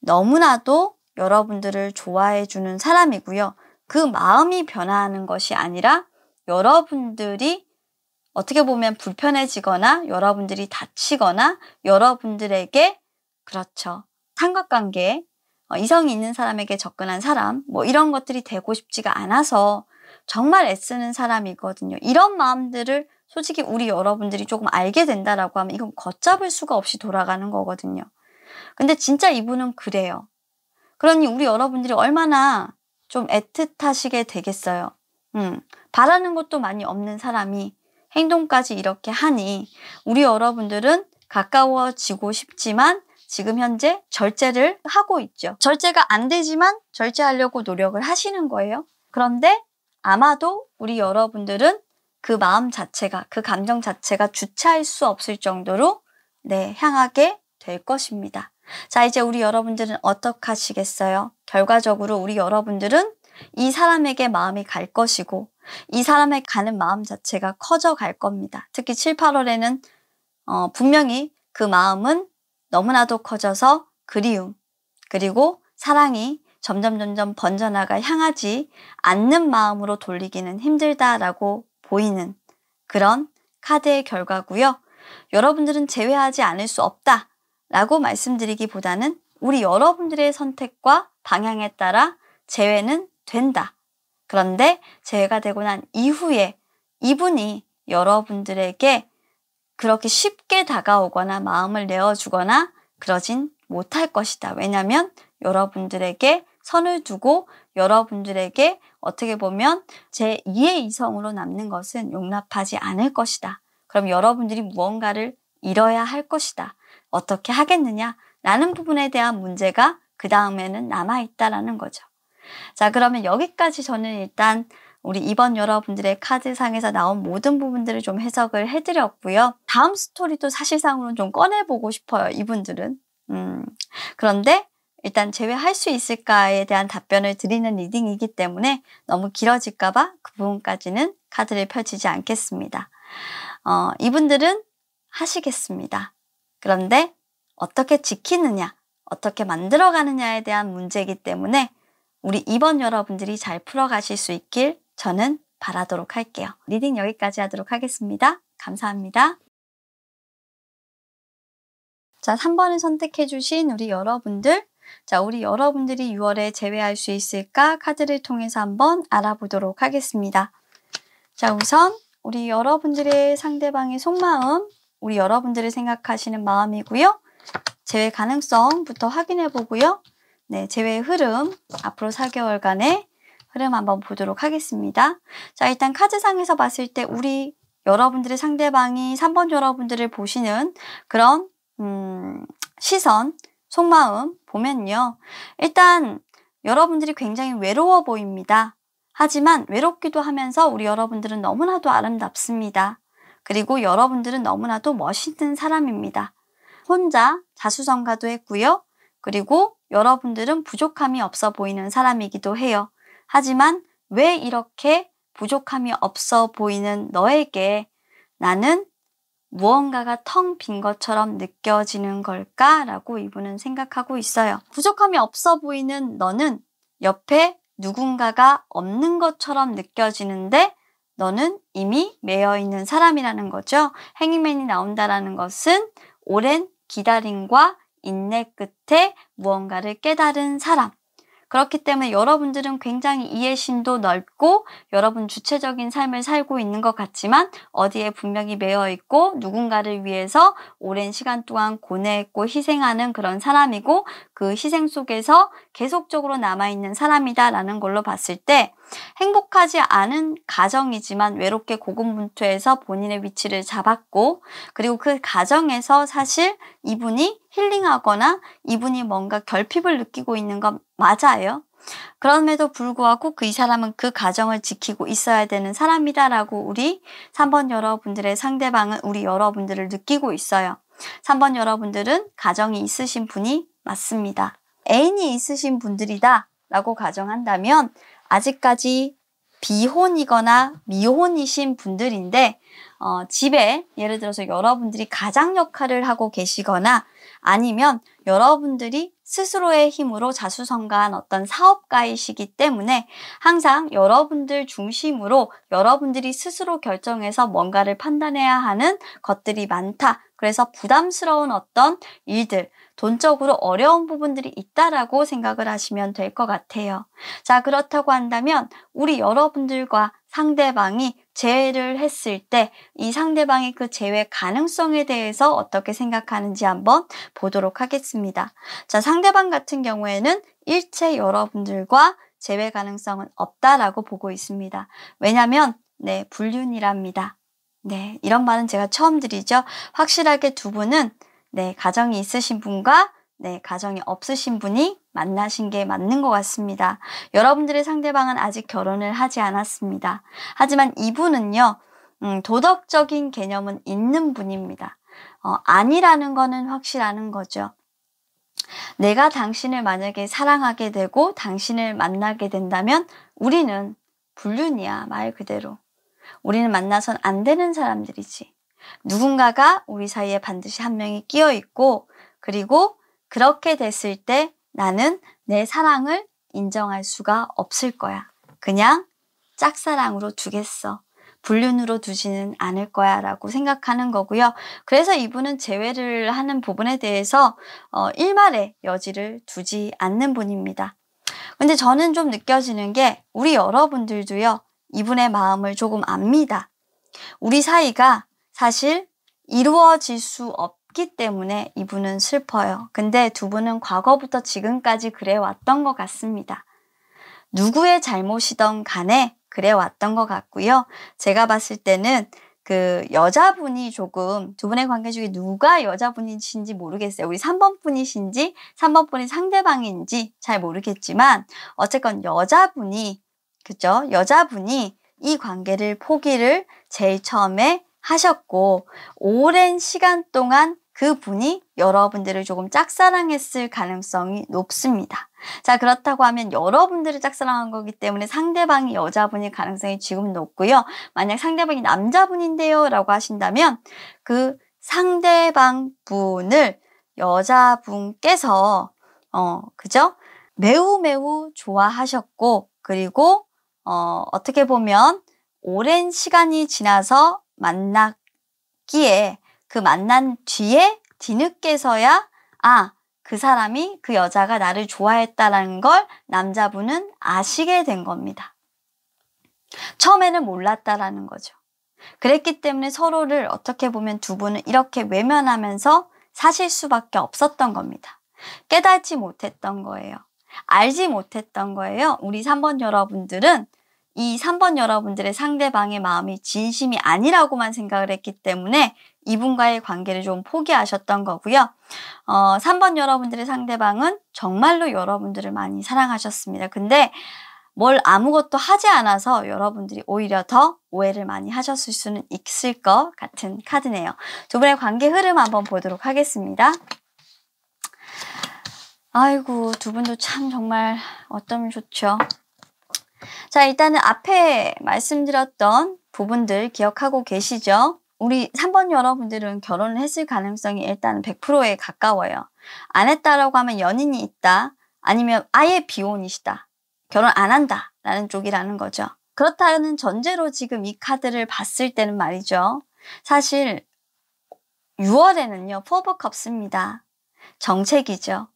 너무나도 여러분들을 좋아해 주는 사람이고요. 그 마음이 변화하는 것이 아니라 여러분들이 어떻게 보면 불편해지거나 여러분들이 다치거나 여러분들에게 삼각관계, 이성이 있는 사람에게 접근한 사람 이런 것들이 되고 싶지가 않아서 정말 애쓰는 사람이거든요. 이런 마음들을 솔직히 우리 여러분들이 조금 알게 된다라고 하면 이건 걷잡을 수가 없이 돌아가는 거거든요. 근데 진짜 이분은 그래요. 그러니 우리 여러분들이 얼마나 좀 애틋하시게 되겠어요. 바라는 것도 많이 없는 사람이 행동까지 이렇게 하니 우리 여러분들은 가까워지고 싶지만 지금 현재 절제를 하고 있죠. 절제가 안 되지만 절제하려고 노력을 하시는 거예요. 그런데 아마도 우리 여러분들은 그 마음 자체가, 그 감정 자체가 주체할 수 없을 정도로 향하게 될 것입니다. 자, 이제 우리 여러분들은 어떻게 하시겠어요? 결과적으로 우리 여러분들은 이 사람에게 마음이 갈 것이고 이 사람에 가는 마음 자체가 커져 갈 겁니다. 특히 7, 8월에는 분명히 그 마음은 너무나도 커져서 그리움, 그리고 사랑이 점점 번져나가 향하지 않는 마음으로 돌리기는 힘들다라고 보이는 그런 카드의 결과고요. 여러분들은 제외하지 않을 수 없다라고 말씀드리기보다는 우리 여러분들의 선택과 방향에 따라 제외는 된다. 그런데 제외가 되고 난 이후에 이분이 여러분들에게 그렇게 쉽게 다가오거나 마음을 내어주거나 그러진 못할 것이다. 왜냐하면 여러분들에게 선을 두고 여러분들에게 어떻게 보면 제2의 이성으로 남는 것은 용납하지 않을 것이다. 그럼 여러분들이 무언가를 잃어야 할 것이다. 어떻게 하겠느냐? 라는 부분에 대한 문제가 그 다음에는 남아있다라는 거죠. 자, 그러면 여기까지 저는 일단 우리 이번 여러분들의 카드상에서 나온 모든 부분들을 좀 해석을 해드렸고요. 다음 스토리도 사실상으로는 좀 꺼내보고 싶어요. 이분들은. 그런데 일단 제외할 수 있을까에 대한 답변을 드리는 리딩이기 때문에 너무 길어질까봐 그 부분까지는 카드를 펼치지 않겠습니다. 이분들은 하시겠습니다. 그런데 어떻게 지키느냐, 어떻게 만들어가느냐에 대한 문제이기 때문에 우리 이번 여러분들이 잘 풀어가실 수 있길 저는 바라도록 할게요. 리딩 여기까지 하도록 하겠습니다. 감사합니다. 자, 3번을 선택해 주신 우리 여러분들, 자, 우리 여러분들이 6월에 제외할 수 있을까 카드를 통해서 한번 알아보도록 하겠습니다. 자, 우선 우리 여러분들의 상대방의 속마음, 우리 여러분들을 생각하시는 마음이고요. 제외 가능성부터 확인해 보고요. 네, 제외의 흐름, 앞으로 4개월간의 흐름 한번 보도록 하겠습니다. 자, 일단 카드상에서 봤을 때 우리 여러분들의 상대방이 3번 여러분들을 보시는 그런 시선, 속마음 보면요. 일단 여러분들이 굉장히 외로워 보입니다. 하지만 외롭기도 하면서 우리 여러분들은 너무나도 아름답습니다. 그리고 여러분들은 너무나도 멋있는 사람입니다. 혼자 자수성가도 했고요. 그리고 여러분들은 부족함이 없어 보이는 사람이기도 해요. 하지만 왜 이렇게 부족함이 없어 보이는 너에게 나는 무언가가 텅 빈 것처럼 느껴지는 걸까라고 이분은 생각하고 있어요. 부족함이 없어 보이는 너는 옆에 누군가가 없는 것처럼 느껴지는데 너는 이미 매여 있는 사람이라는 거죠. 행잉맨이 나온다라는 것은 오랜 기다림과 인내 끝에 무언가를 깨달은 사람. 그렇기 때문에 여러분들은 굉장히 이해심도 넓고 여러분 주체적인 삶을 살고 있는 것 같지만 어디에 분명히 매여 있고 누군가를 위해서 오랜 시간 동안 고뇌했고 희생하는 그런 사람이고 그 희생 속에서 계속적으로 남아있는 사람이다라는 걸로 봤을 때 행복하지 않은 가정이지만 외롭게 고군분투해서 본인의 위치를 잡았고 그리고 그 가정에서 사실 이분이 힐링하거나 이분이 뭔가 결핍을 느끼고 있는 건 맞아요. 그럼에도 불구하고 이 사람은 그 가정을 지키고 있어야 되는 사람이다라고 우리 3번 여러분들의 상대방은 우리 여러분들을 느끼고 있어요. 3번 여러분들은 가정이 있으신 분이 맞습니다. 애인이 있으신 분들이다 라고 가정한다면 아직까지 비혼이거나 미혼이신 분들인데 집에 예를 들어서 여러분들이 가장 역할을 하고 계시거나 아니면 여러분들이 스스로의 힘으로 자수성가한 어떤 사업가이시기 때문에 항상 여러분들 중심으로 여러분들이 스스로 결정해서 뭔가를 판단해야 하는 것들이 많다. 그래서 부담스러운 어떤 일들, 돈적으로 어려운 부분들이 있다라고 생각을 하시면 될 것 같아요. 자, 그렇다고 한다면 우리 여러분들과 상대방이 재회를 했을 때 이 상대방의 그 재회 가능성에 대해서 어떻게 생각하는지 한번 보도록 하겠습니다. 자, 상대방 같은 경우에는 일체 여러분들과 재회 가능성은 없다라고 보고 있습니다. 왜냐하면 불륜이랍니다. 네, 이런 말은 제가 처음 드리죠. 확실하게 두 분은 가정이 있으신 분과 가정이 없으신 분이 만나신 게 맞는 것 같습니다. 여러분들의 상대방은 아직 결혼을 하지 않았습니다. 하지만 이분은요, 도덕적인 개념은 있는 분입니다. 아니라는 거는 확실하는 거죠. 내가 당신을 만약에 사랑하게 되고 당신을 만나게 된다면 우리는 불륜이야, 말 그대로. 우리는 만나선 안 되는 사람들이지. 누군가가 우리 사이에 반드시 한 명이 끼어 있고 그리고 그렇게 됐을 때 나는 내 사랑을 인정할 수가 없을 거야. 그냥 짝사랑으로 두겠어. 불륜으로 두지는 않을 거야 라고 생각하는 거고요. 그래서 이분은 재회를 하는 부분에 대해서 일말의 여지를 두지 않는 분입니다. 근데 저는 좀 느껴지는 게 우리 여러분들도요. 이분의 마음을 조금 압니다. 우리 사이가 사실 이루어질 수 없기 때문에 이분은 슬퍼요. 근데 두 분은 과거부터 지금까지 그래왔던 것 같습니다. 누구의 잘못이던 간에 그래왔던 것 같고요. 제가 봤을 때는 그 여자분이 조금 두 분의 관계 중에 누가 여자분이신지 모르겠어요. 우리 3번 분이신지 3번 분이 상대방인지 잘 모르겠지만 어쨌건 여자분이 그죠? 여자분이 이 관계를 포기를 제일 처음에 하셨고 오랜 시간 동안 그분이 여러분들을 조금 짝사랑했을 가능성이 높습니다. 자, 그렇다고 하면 여러분들을 짝사랑한 거기 때문에 상대방이 여자분일 가능성이 지금 높고요. 만약 상대방이 남자분인데요 라고 하신다면 그 상대방 분을 여자분께서 그죠? 매우 좋아하셨고 그리고 어떻게 보면 오랜 시간이 지나서 만났기에 그 만난 뒤에 뒤늦게서야 그 사람이 그 여자가 나를 좋아했다라는 걸 남자분은 아시게 된 겁니다. 처음에는 몰랐다라는 거죠. 그랬기 때문에 서로를 어떻게 보면 두 분은 이렇게 외면하면서 사실 수밖에 없었던 겁니다. 깨닫지 못했던 거예요. 알지 못했던 거예요. 우리 3번 여러분들은 이 3번 여러분들의 상대방의 마음이 진심이 아니라고만 생각을 했기 때문에 이분과의 관계를 좀 포기하셨던 거고요. 3번 여러분들의 상대방은 정말로 여러분들을 많이 사랑하셨습니다. 근데 뭘 아무것도 하지 않아서 여러분들이 오히려 더 오해를 많이 하셨을 수는 있을 것 같은 카드네요. 두 분의 관계 흐름 한번 보도록 하겠습니다. 아이고, 두 분도 참 정말 어쩌면 좋죠. 자, 일단은 앞에 말씀드렸던 부분들 기억하고 계시죠? 우리 3번 여러분들은 결혼을 했을 가능성이 일단 100%에 가까워요. 안 했다라고 하면 연인이 있다. 아니면 아예 비혼이시다. 결혼 안 한다. 라는 쪽이라는 거죠. 그렇다는 전제로 지금 이 카드를 봤을 때는 말이죠. 사실 6월에는요. 포브 컵스입니다. 정책이죠.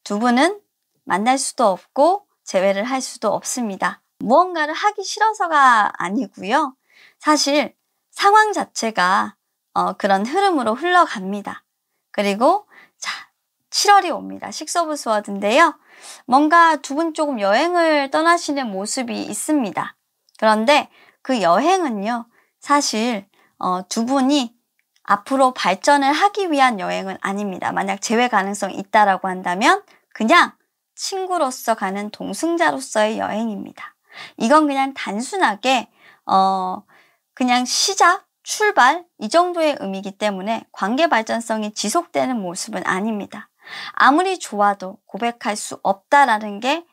두 분은 만날 수도 없고 재회를 할 수도 없습니다. 무언가를 하기 싫어서가 아니고요. 사실 상황 자체가 그런 흐름으로 흘러갑니다. 그리고 자, 7월이 옵니다. 식스 오브 스워드인데요. 뭔가 두 분 조금 여행을 떠나시는 모습이 있습니다. 그런데 그 여행은요. 사실 두 분이 앞으로 발전을 하기 위한 여행은 아닙니다. 만약 재회 가능성이 있다라고 한다면 그냥 친구로서 가는 동승자로서의 여행입니다. 이건 그냥 단순하게 그냥 시작, 출발 이 정도의 의미이기 때문에 관계 발전성이 지속되는 모습은 아닙니다. 아무리 좋아도 고백할 수 없다라는 게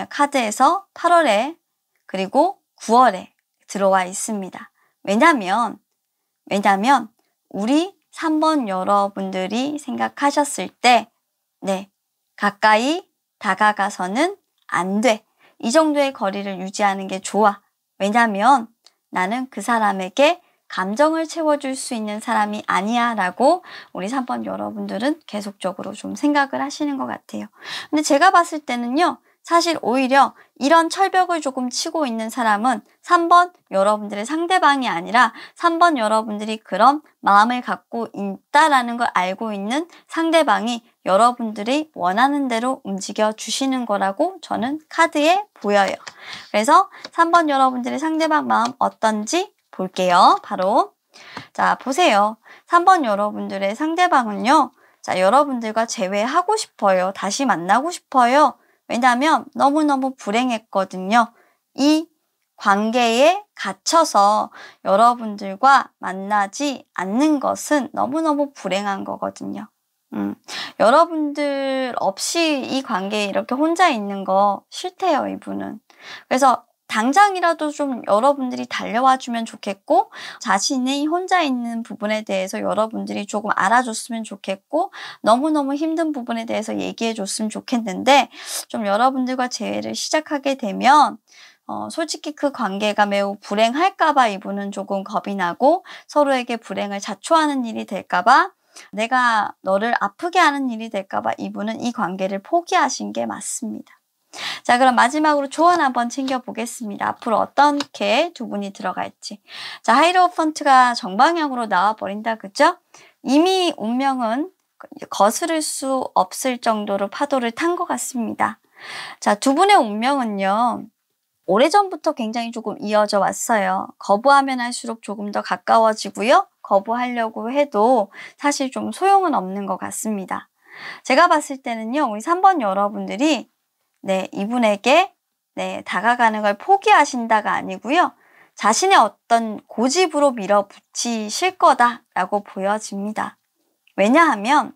카드에서 8월에 그리고 9월에 들어와 있습니다. 왜냐면 우리 3번 여러분들이 생각하셨을 때 네, 가까이 다가가서는 안 돼. 이 정도의 거리를 유지하는 게 좋아. 왜냐면 나는 그 사람에게 감정을 채워줄 수 있는 사람이 아니야 라고 우리 3번 여러분들은 계속적으로 좀 생각을 하시는 것 같아요. 근데 제가 봤을 때는요. 사실 오히려 이런 철벽을 조금 치고 있는 사람은 3번 여러분들의 상대방이 아니라 3번 여러분들이 그런 마음을 갖고 있다라는 걸 알고 있는 상대방이 여러분들이 원하는 대로 움직여 주시는 거라고 저는 카드에 보여요. 그래서 3번 여러분들의 상대방 마음 어떤지 볼게요. 바로 자 보세요. 3번 여러분들의 상대방은요. 자 여러분들과 재회하고 싶어요. 다시 만나고 싶어요. 왜냐하면 너무너무 불행했거든요. 이 관계에 갇혀서 여러분들과 만나지 않는 것은 너무너무 불행한 거거든요. 여러분들 없이 이 관계에 이렇게 혼자 있는 거 싫대요, 이분은. 그래서 당장이라도 좀 여러분들이 달려와 주면 좋겠고, 자신이 혼자 있는 부분에 대해서 여러분들이 조금 알아줬으면 좋겠고, 너무너무 힘든 부분에 대해서 얘기해 줬으면 좋겠는데, 좀 여러분들과 재회를 시작하게 되면 솔직히 그 관계가 매우 불행할까봐 이분은 조금 겁이 나고, 서로에게 불행을 자초하는 일이 될까봐, 내가 너를 아프게 하는 일이 될까봐 이분은 이 관계를 포기하신 게 맞습니다. 자, 그럼 마지막으로 조언 한번 챙겨보겠습니다. 앞으로 어떻게 두 분이 들어갈지. 자, 하이로펀트가 정방향으로 나와버린다, 그죠? 이미 운명은 거스를 수 없을 정도로 파도를 탄 것 같습니다. 자, 두 분의 운명은요, 오래전부터 굉장히 조금 이어져 왔어요. 거부하면 할수록 조금 더 가까워지고요. 거부하려고 해도 사실 좀 소용은 없는 것 같습니다. 제가 봤을 때는요, 우리 3번 여러분들이 이분에게 다가가는 걸 포기하신다가 아니고요. 자신의 어떤 고집으로 밀어붙이실 거다라고 보여집니다. 왜냐하면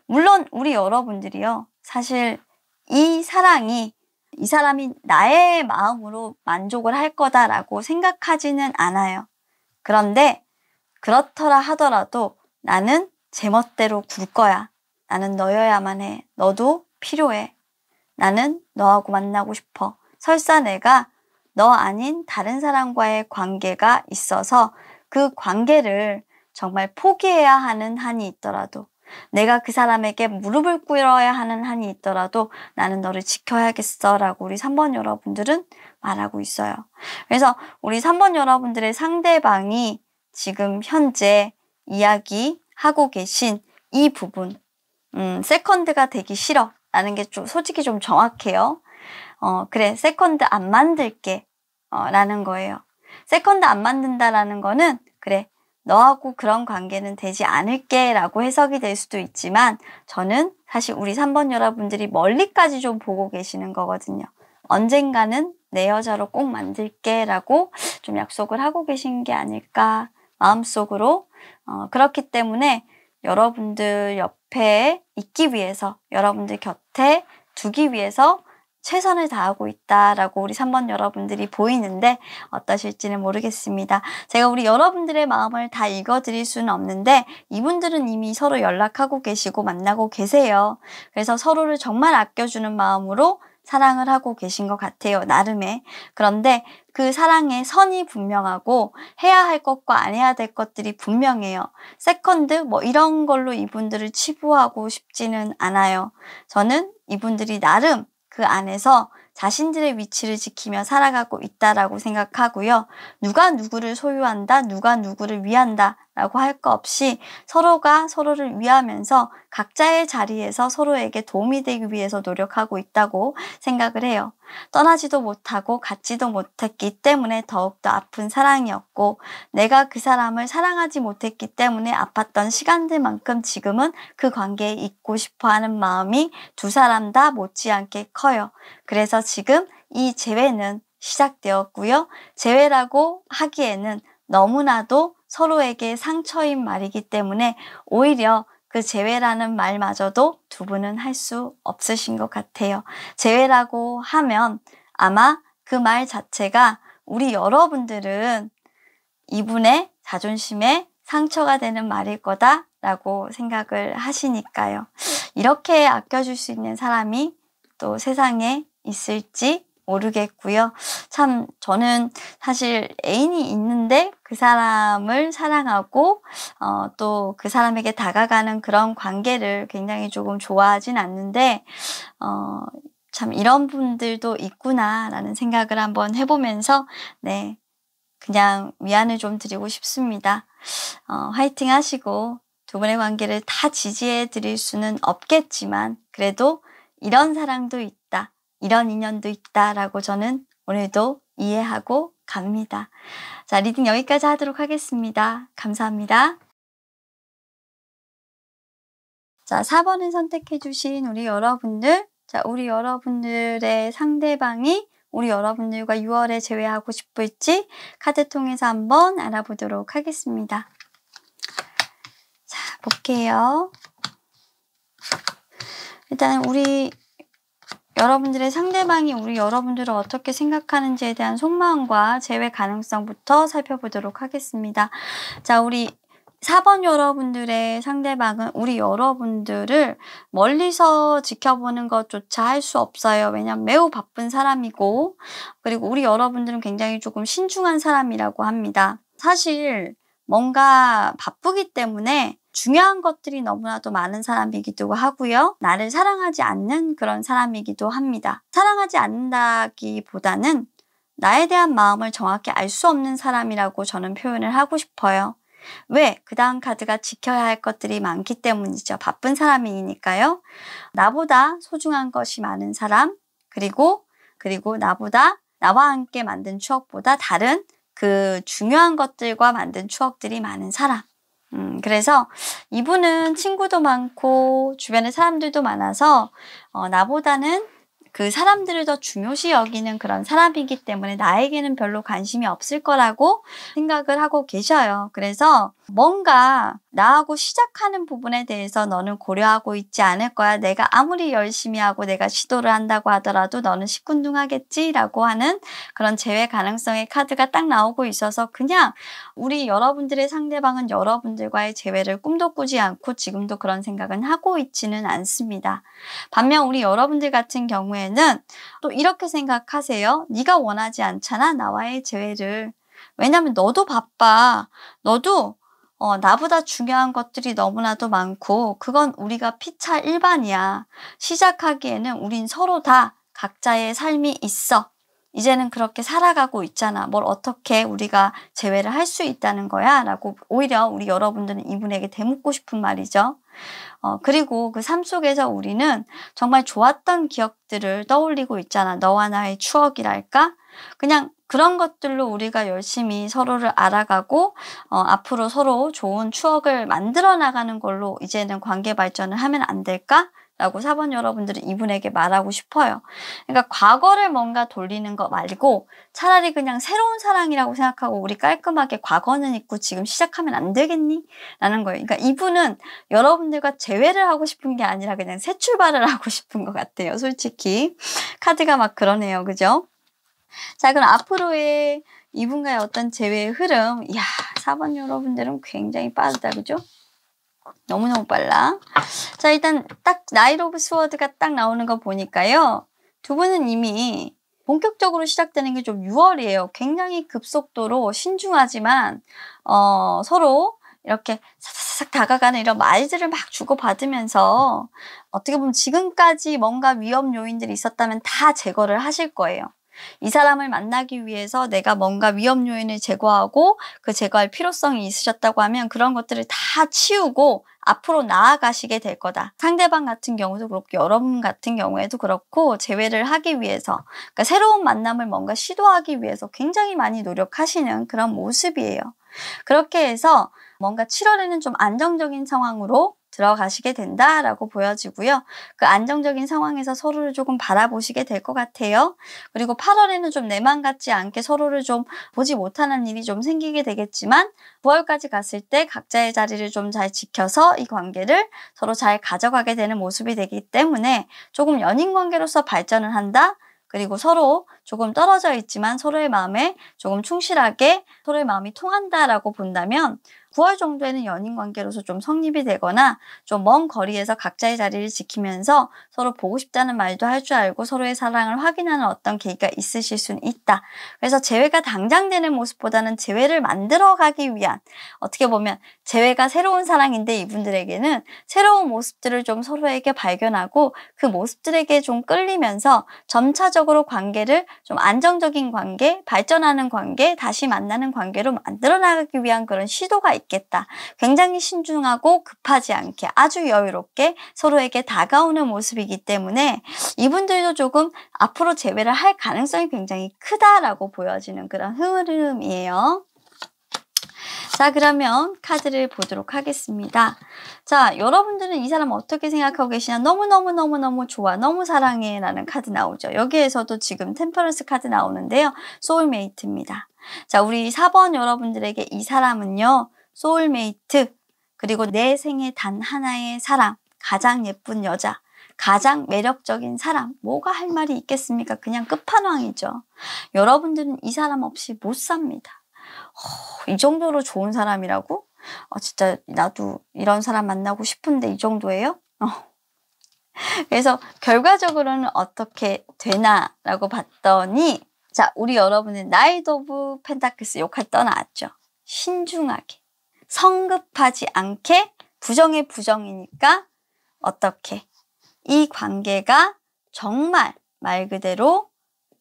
물론 우리 여러분들이요. 사실 이 사랑이 이 사람이 나의 마음으로 만족을 할 거다라고 생각하지는 않아요. 그런데 그렇더라 하더라도 나는 제 멋대로 굴 거야. 나는 너여야만 해. 너도 필요해. 나는 너하고 만나고 싶어. 설사 내가 너 아닌 다른 사람과의 관계가 있어서 그 관계를 정말 포기해야 하는 한이 있더라도, 내가 그 사람에게 무릎을 꿇어야 하는 한이 있더라도 나는 너를 지켜야겠어 라고 우리 3번 여러분들은 말하고 있어요. 그래서 우리 3번 여러분들의 상대방이 지금 현재 이야기하고 계신 이 부분, 세컨드가 되기 싫어 라는 게 좀 솔직히 좀 정확해요. 그래, 세컨드 안 만들게 라는 거예요. 세컨드 안 만든다라는 거는 그래, 너하고 그런 관계는 되지 않을게 라고 해석이 될 수도 있지만, 저는 사실 우리 3번 여러분들이 멀리까지 좀 보고 계시는 거거든요. 언젠가는 내 여자로 꼭 만들게 라고 좀 약속을 하고 계신 게 아닐까 마음속으로. 그렇기 때문에 여러분들 옆에 있기 위해서, 여러분들 곁에 두기 위해서 최선을 다하고 있다라고 우리 3번 여러분들이 보이는데 어떠실지는 모르겠습니다. 제가 우리 여러분들의 마음을 다 읽어드릴 수는 없는데 이분들은 이미 서로 연락하고 계시고 만나고 계세요. 그래서 서로를 정말 아껴주는 마음으로 사랑을 하고 계신 것 같아요. 나름의. 그런데 그 사랑의 선이 분명하고 해야 할 것과 안 해야 될 것들이 분명해요. 세컨드 이런 걸로 이분들을 치부하고 싶지는 않아요. 저는 이분들이 나름 그 안에서 자신들의 위치를 지키며 살아가고 있다라고 생각하고요. 누가 누구를 소유한다, 누가 누구를 위한다 라고 할 거 없이 서로가 서로를 위하면서 각자의 자리에서 서로에게 도움이 되기 위해서 노력하고 있다고 생각을 해요. 떠나지도 못하고 갖지도 못했기 때문에 더욱더 아픈 사랑이었고, 내가 그 사람을 사랑하지 못했기 때문에 아팠던 시간들만큼 지금은 그 관계에 있고 싶어하는 마음이 두 사람 다 못지않게 커요. 그래서 지금 이 재회는 시작되었고요. 재회라고 하기에는 너무나도 서로에게 상처인 말이기 때문에 오히려 그 재회라는 말마저도 두 분은 할 수 없으신 것 같아요. 재회라고 하면 아마 그 말 자체가 우리 여러분들은 이분의 자존심에 상처가 되는 말일 거다라고 생각을 하시니까요. 이렇게 아껴줄 수 있는 사람이 또 세상에 있을지 모르겠고요. 참 저는 사실 애인이 있는데 그 사람을 사랑하고 또 그 사람에게 다가가는 그런 관계를 굉장히 조금 좋아하진 않는데 참 이런 분들도 있구나라는 생각을 한번 해보면서 그냥 위안을 좀 드리고 싶습니다. 화이팅 하시고 두 분의 관계를 다 지지해 드릴 수는 없겠지만 그래도 이런 사랑도 있다. 이런 인연도 있다라고 저는 오늘도 이해하고 갑니다. 자, 리딩 여기까지 하도록 하겠습니다. 감사합니다. 자, 4번을 선택해 주신 우리 여러분들, 자, 우리 여러분들의 상대방이 우리 여러분들과 6월에 재회하고 싶을지 카드 통해서 한번 알아보도록 하겠습니다. 자, 볼게요. 일단 우리 여러분들의 상대방이 우리 여러분들을 어떻게 생각하는지에 대한 속마음과 재회 가능성부터 살펴보도록 하겠습니다. 자, 우리 4번 여러분들의 상대방은 우리 여러분들을 멀리서 지켜보는 것조차 할 수 없어요. 왜냐하면 매우 바쁜 사람이고, 그리고 우리 여러분들은 굉장히 조금 신중한 사람이라고 합니다. 사실 뭔가 바쁘기 때문에 중요한 것들이 너무나도 많은 사람이기도 하고요. 나를 사랑하지 않는 그런 사람이기도 합니다. 사랑하지 않는다기보다는 나에 대한 마음을 정확히 알 수 없는 사람이라고 저는 표현을 하고 싶어요. 왜? 그 다음 카드가 지켜야 할 것들이 많기 때문이죠. 바쁜 사람이니까요. 나보다 소중한 것이 많은 사람, 그리고 나와 함께 만든 추억보다 다른 그 중요한 것들과 만든 추억들이 많은 사람. 그래서 이분은 친구도 많고 주변에 사람들도 많아서 나보다는 그 사람들을 더 중요시 여기는 그런 사람이기 때문에 나에게는 별로 관심이 없을 거라고 생각을 하고 계셔요. 그래서 뭔가 나하고 시작하는 부분에 대해서 너는 고려하고 있지 않을 거야. 내가 아무리 열심히 하고 내가 시도를 한다고 하더라도 너는 시큰둥하겠지라고 하는 그런 재회 가능성의 카드가 딱 나오고 있어서 그냥 우리 여러분들의 상대방은 여러분들과의 재회를 꿈도 꾸지 않고 지금도 그런 생각은 하고 있지는 않습니다. 반면 우리 여러분들 같은 경우에는 또 이렇게 생각하세요. 네가 원하지 않잖아, 나와의 재회를. 왜냐면 너도 바빠. 너도 나보다 중요한 것들이 너무나도 많고 그건 우리가 피차 일반이야. 시작하기에는 우린 서로 다 각자의 삶이 있어. 이제는 그렇게 살아가고 있잖아. 뭘 어떻게 우리가 재회를 할 수 있다는 거야? 라고 오히려 우리 여러분들은 이분에게 되묻고 싶은 말이죠. 그리고 그 삶 속에서 우리는 정말 좋았던 기억들을 떠올리고 있잖아. 너와 나의 추억이랄까? 그냥 그런 것들로 우리가 열심히 서로를 알아가고 앞으로 서로 좋은 추억을 만들어 나가는 걸로 이제는 관계 발전을 하면 안 될까? 라고 4번 여러분들은 이분에게 말하고 싶어요. 그러니까 과거를 뭔가 돌리는 거 말고 차라리 그냥 새로운 사랑이라고 생각하고 우리 깔끔하게 과거는 잊고 지금 시작하면 안 되겠니? 라는 거예요. 그러니까 이분은 여러분들과 재회를 하고 싶은 게 아니라 그냥 새 출발을 하고 싶은 것 같아요. 솔직히. 카드가 막 그러네요. 그죠? 자, 그럼 앞으로의 이분과의 어떤 재회의 흐름. 이야, 4번 여러분들은 굉장히 빠르다. 그죠? 너무너무 빨라. 자, 일단 딱 나이트 오브 스워드가 딱 나오는 거 보니까요. 두 분은 이미 본격적으로 시작되는 게 좀 6월이에요. 굉장히 급속도로 신중하지만 서로 이렇게 사사삭 다가가는 이런 말들을 막 주고받으면서 어떻게 보면 지금까지 뭔가 위험 요인들이 있었다면 다 제거를 하실 거예요. 이 사람을 만나기 위해서 내가 뭔가 위험 요인을 제거하고 그 제거할 필요성이 있으셨다고 하면 그런 것들을 다 치우고 앞으로 나아가시게 될 거다. 상대방 같은 경우도 그렇고 여러분 같은 경우에도 그렇고 재회를 하기 위해서 그러니까 새로운 만남을 뭔가 시도하기 위해서 굉장히 많이 노력하시는 그런 모습이에요. 그렇게 해서 뭔가 7월에는 좀 안정적인 상황으로 들어가시게 된다라고 보여지고요. 그 안정적인 상황에서 서로를 조금 바라보시게 될 것 같아요. 그리고 8월에는 좀 내 맘 같지 않게 서로를 좀 보지 못하는 일이 좀 생기게 되겠지만 9월까지 갔을 때 각자의 자리를 좀 잘 지켜서 이 관계를 서로 잘 가져가게 되는 모습이 되기 때문에 조금 연인 관계로서 발전을 한다. 그리고 서로 조금 떨어져 있지만 서로의 마음에 조금 충실하게 서로의 마음이 통한다라고 본다면 9월 정도에는 연인 관계로서 좀 성립이 되거나 좀 먼 거리에서 각자의 자리를 지키면서 서로 보고 싶다는 말도 할 줄 알고 서로의 사랑을 확인하는 어떤 계기가 있으실 수는 있다. 그래서 재회가 당장 되는 모습보다는 재회를 만들어가기 위한 어떻게 보면 재회가 새로운 사랑인데 이분들에게는 새로운 모습들을 좀 서로에게 발견하고 그 모습들에게 좀 끌리면서 점차적으로 관계를 좀 안정적인 관계, 발전하는 관계, 다시 만나는 관계로 만들어 나가기 위한 그런 시도가 있겠다. 굉장히 신중하고 급하지 않게 아주 여유롭게 서로에게 다가오는 모습이기 때문에 이분들도 조금 앞으로 재회를 할 가능성이 굉장히 크다라고 보여지는 그런 흐름이에요. 자, 그러면 카드를 보도록 하겠습니다. 자, 여러분들은 이 사람 어떻게 생각하고 계시냐? 너무너무너무너무 좋아. 너무 사랑해. 라는 카드 나오죠. 여기에서도 지금 템퍼런스 카드 나오는데요. 소울메이트입니다. 자, 우리 4번 여러분들에게 이 사람은요. 소울메이트, 그리고 내 생에 단 하나의 사람, 가장 예쁜 여자, 가장 매력적인 사람, 뭐가 할 말이 있겠습니까? 그냥 끝판왕이죠. 여러분들은 이 사람 없이 못 삽니다. 이 정도로 좋은 사람이라고? 진짜 나도 이런 사람 만나고 싶은데 이 정도예요? 그래서 결과적으로는 어떻게 되나라고 봤더니, 자, 우리 여러분은 나이트 오브 펜타클스 역할 떠나왔죠. 신중하게, 성급하지 않게, 부정의 부정이니까 어떻게 이 관계가 정말 말 그대로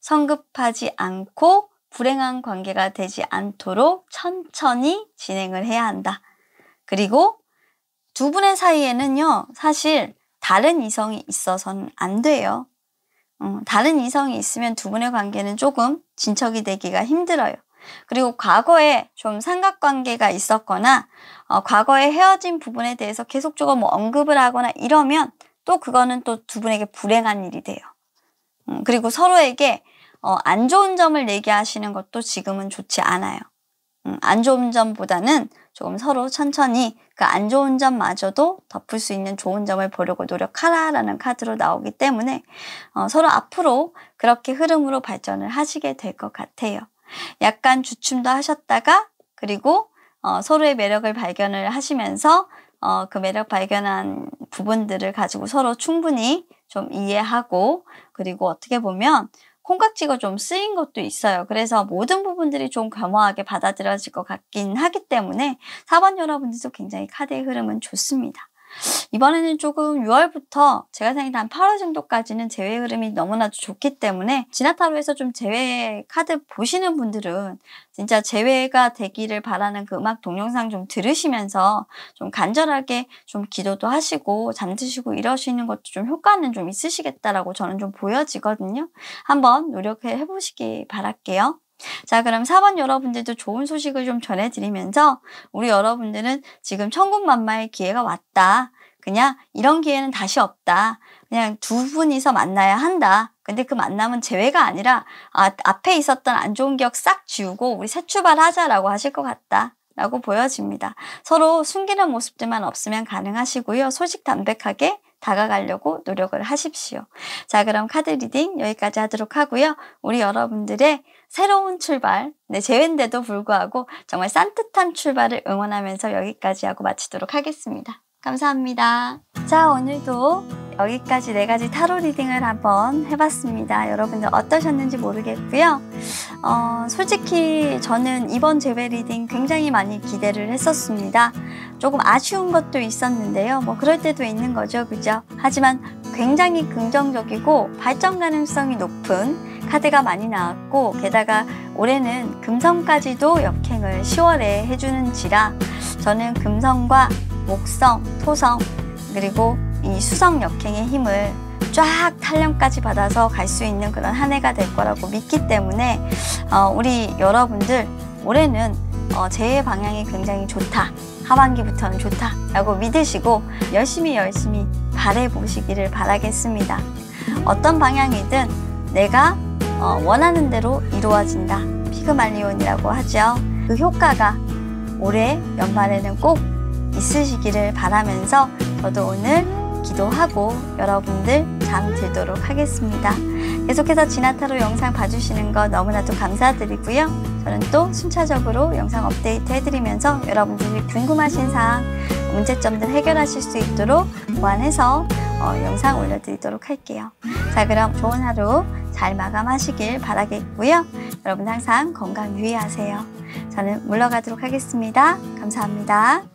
성급하지 않고 불행한 관계가 되지 않도록 천천히 진행을 해야 한다. 그리고 두 분의 사이에는요, 사실 다른 이성이 있어서는 안 돼요. 다른 이성이 있으면 두 분의 관계는 조금 진척이 되기가 힘들어요. 그리고 과거에 좀 삼각관계가 있었거나 과거에 헤어진 부분에 대해서 계속적으로 뭐 언급을 하거나 이러면 또 그거는 또 두 분에게 불행한 일이 돼요. 그리고 서로에게 안 좋은 점을 얘기하시는 것도 지금은 좋지 않아요. 안 좋은 점보다는 조금 서로 천천히 그 안 좋은 점마저도 덮을 수 있는 좋은 점을 보려고 노력하라라는 카드로 나오기 때문에 서로 앞으로 그렇게 흐름으로 발전을 하시게 될 것 같아요. 약간 주춤도 하셨다가 그리고 서로의 매력을 발견을 하시면서 그 매력 발견한 부분들을 가지고 서로 충분히 좀 이해하고 그리고 어떻게 보면 콩깍지가 좀 쓰인 것도 있어요. 그래서 모든 부분들이 좀 겸허하게 받아들여질 것 같긴 하기 때문에 4번 여러분들도 굉장히 카드의 흐름은 좋습니다. 이번에는 조금 6월부터 제가 생각한 한 8월 정도까지는 재회 흐름이 너무나도 좋기 때문에 지나타로에서 좀 재회 카드 보시는 분들은 진짜 재회가 되기를 바라는 그 음악 동영상 좀 들으시면서 좀 간절하게 좀 기도도 하시고 잠드시고 이러시는 것도 좀 효과는 좀 있으시겠다라고 저는 좀 보여지거든요. 한번 노력해 보시기 바랄게요. 자, 그럼 4번 여러분들도 좋은 소식을 좀 전해드리면서 우리 여러분들은 지금 천군만마의 기회가 왔다. 그냥 이런 기회는 다시 없다. 그냥 두 분이서 만나야 한다. 근데 그 만남은 재회가 아니라 앞에 있었던 안 좋은 기억 싹 지우고 우리 새 출발하자라고 하실 것 같다. 라고 보여집니다. 서로 숨기는 모습들만 없으면 가능하시고요. 솔직 담백하게 다가가려고 노력을 하십시오. 자, 그럼 카드 리딩 여기까지 하도록 하고요. 우리 여러분들의 새로운 출발, 재회인데도 불구하고 정말 산뜻한 출발을 응원하면서 여기까지 하고 마치도록 하겠습니다. 감사합니다. 자, 오늘도 여기까지 4가지 타로 리딩을 한번 해봤습니다. 여러분들 어떠셨는지 모르겠고요. 솔직히 저는 이번 재회 리딩 굉장히 많이 기대를 했었습니다. 조금 아쉬운 것도 있었는데요. 뭐 그럴 때도 있는 거죠. 그죠? 하지만 굉장히 긍정적이고 발전 가능성이 높은 카드가 많이 나왔고 게다가 올해는 금성까지도 역행을 10월에 해주는지라 저는 금성과 목성, 토성 그리고 이 수성 역행의 힘을 쫙 탄력까지 받아서 갈 수 있는 그런 한 해가 될 거라고 믿기 때문에 우리 여러분들 올해는 재해 방향이 굉장히 좋다. 하반기부터는 좋다 라고 믿으시고 열심히 바라보시기를 바라겠습니다. 어떤 방향이든 내가 원하는 대로 이루어진다. 피그말리온이라고 하죠. 그 효과가 올해 연말에는 꼭 있으시기를 바라면서 저도 오늘 기도하고 여러분들 잠들도록 하겠습니다. 계속해서 지나타로 영상 봐주시는 거 너무나도 감사드리고요. 저는 또 순차적으로 영상 업데이트 해드리면서 여러분들이 궁금하신 사항, 문제점들 해결하실 수 있도록 보완해서 영상 올려드리도록 할게요. 자, 그럼 좋은 하루 잘 마감하시길 바라겠고요. 여러분 항상 건강 유의하세요. 저는 물러가도록 하겠습니다. 감사합니다.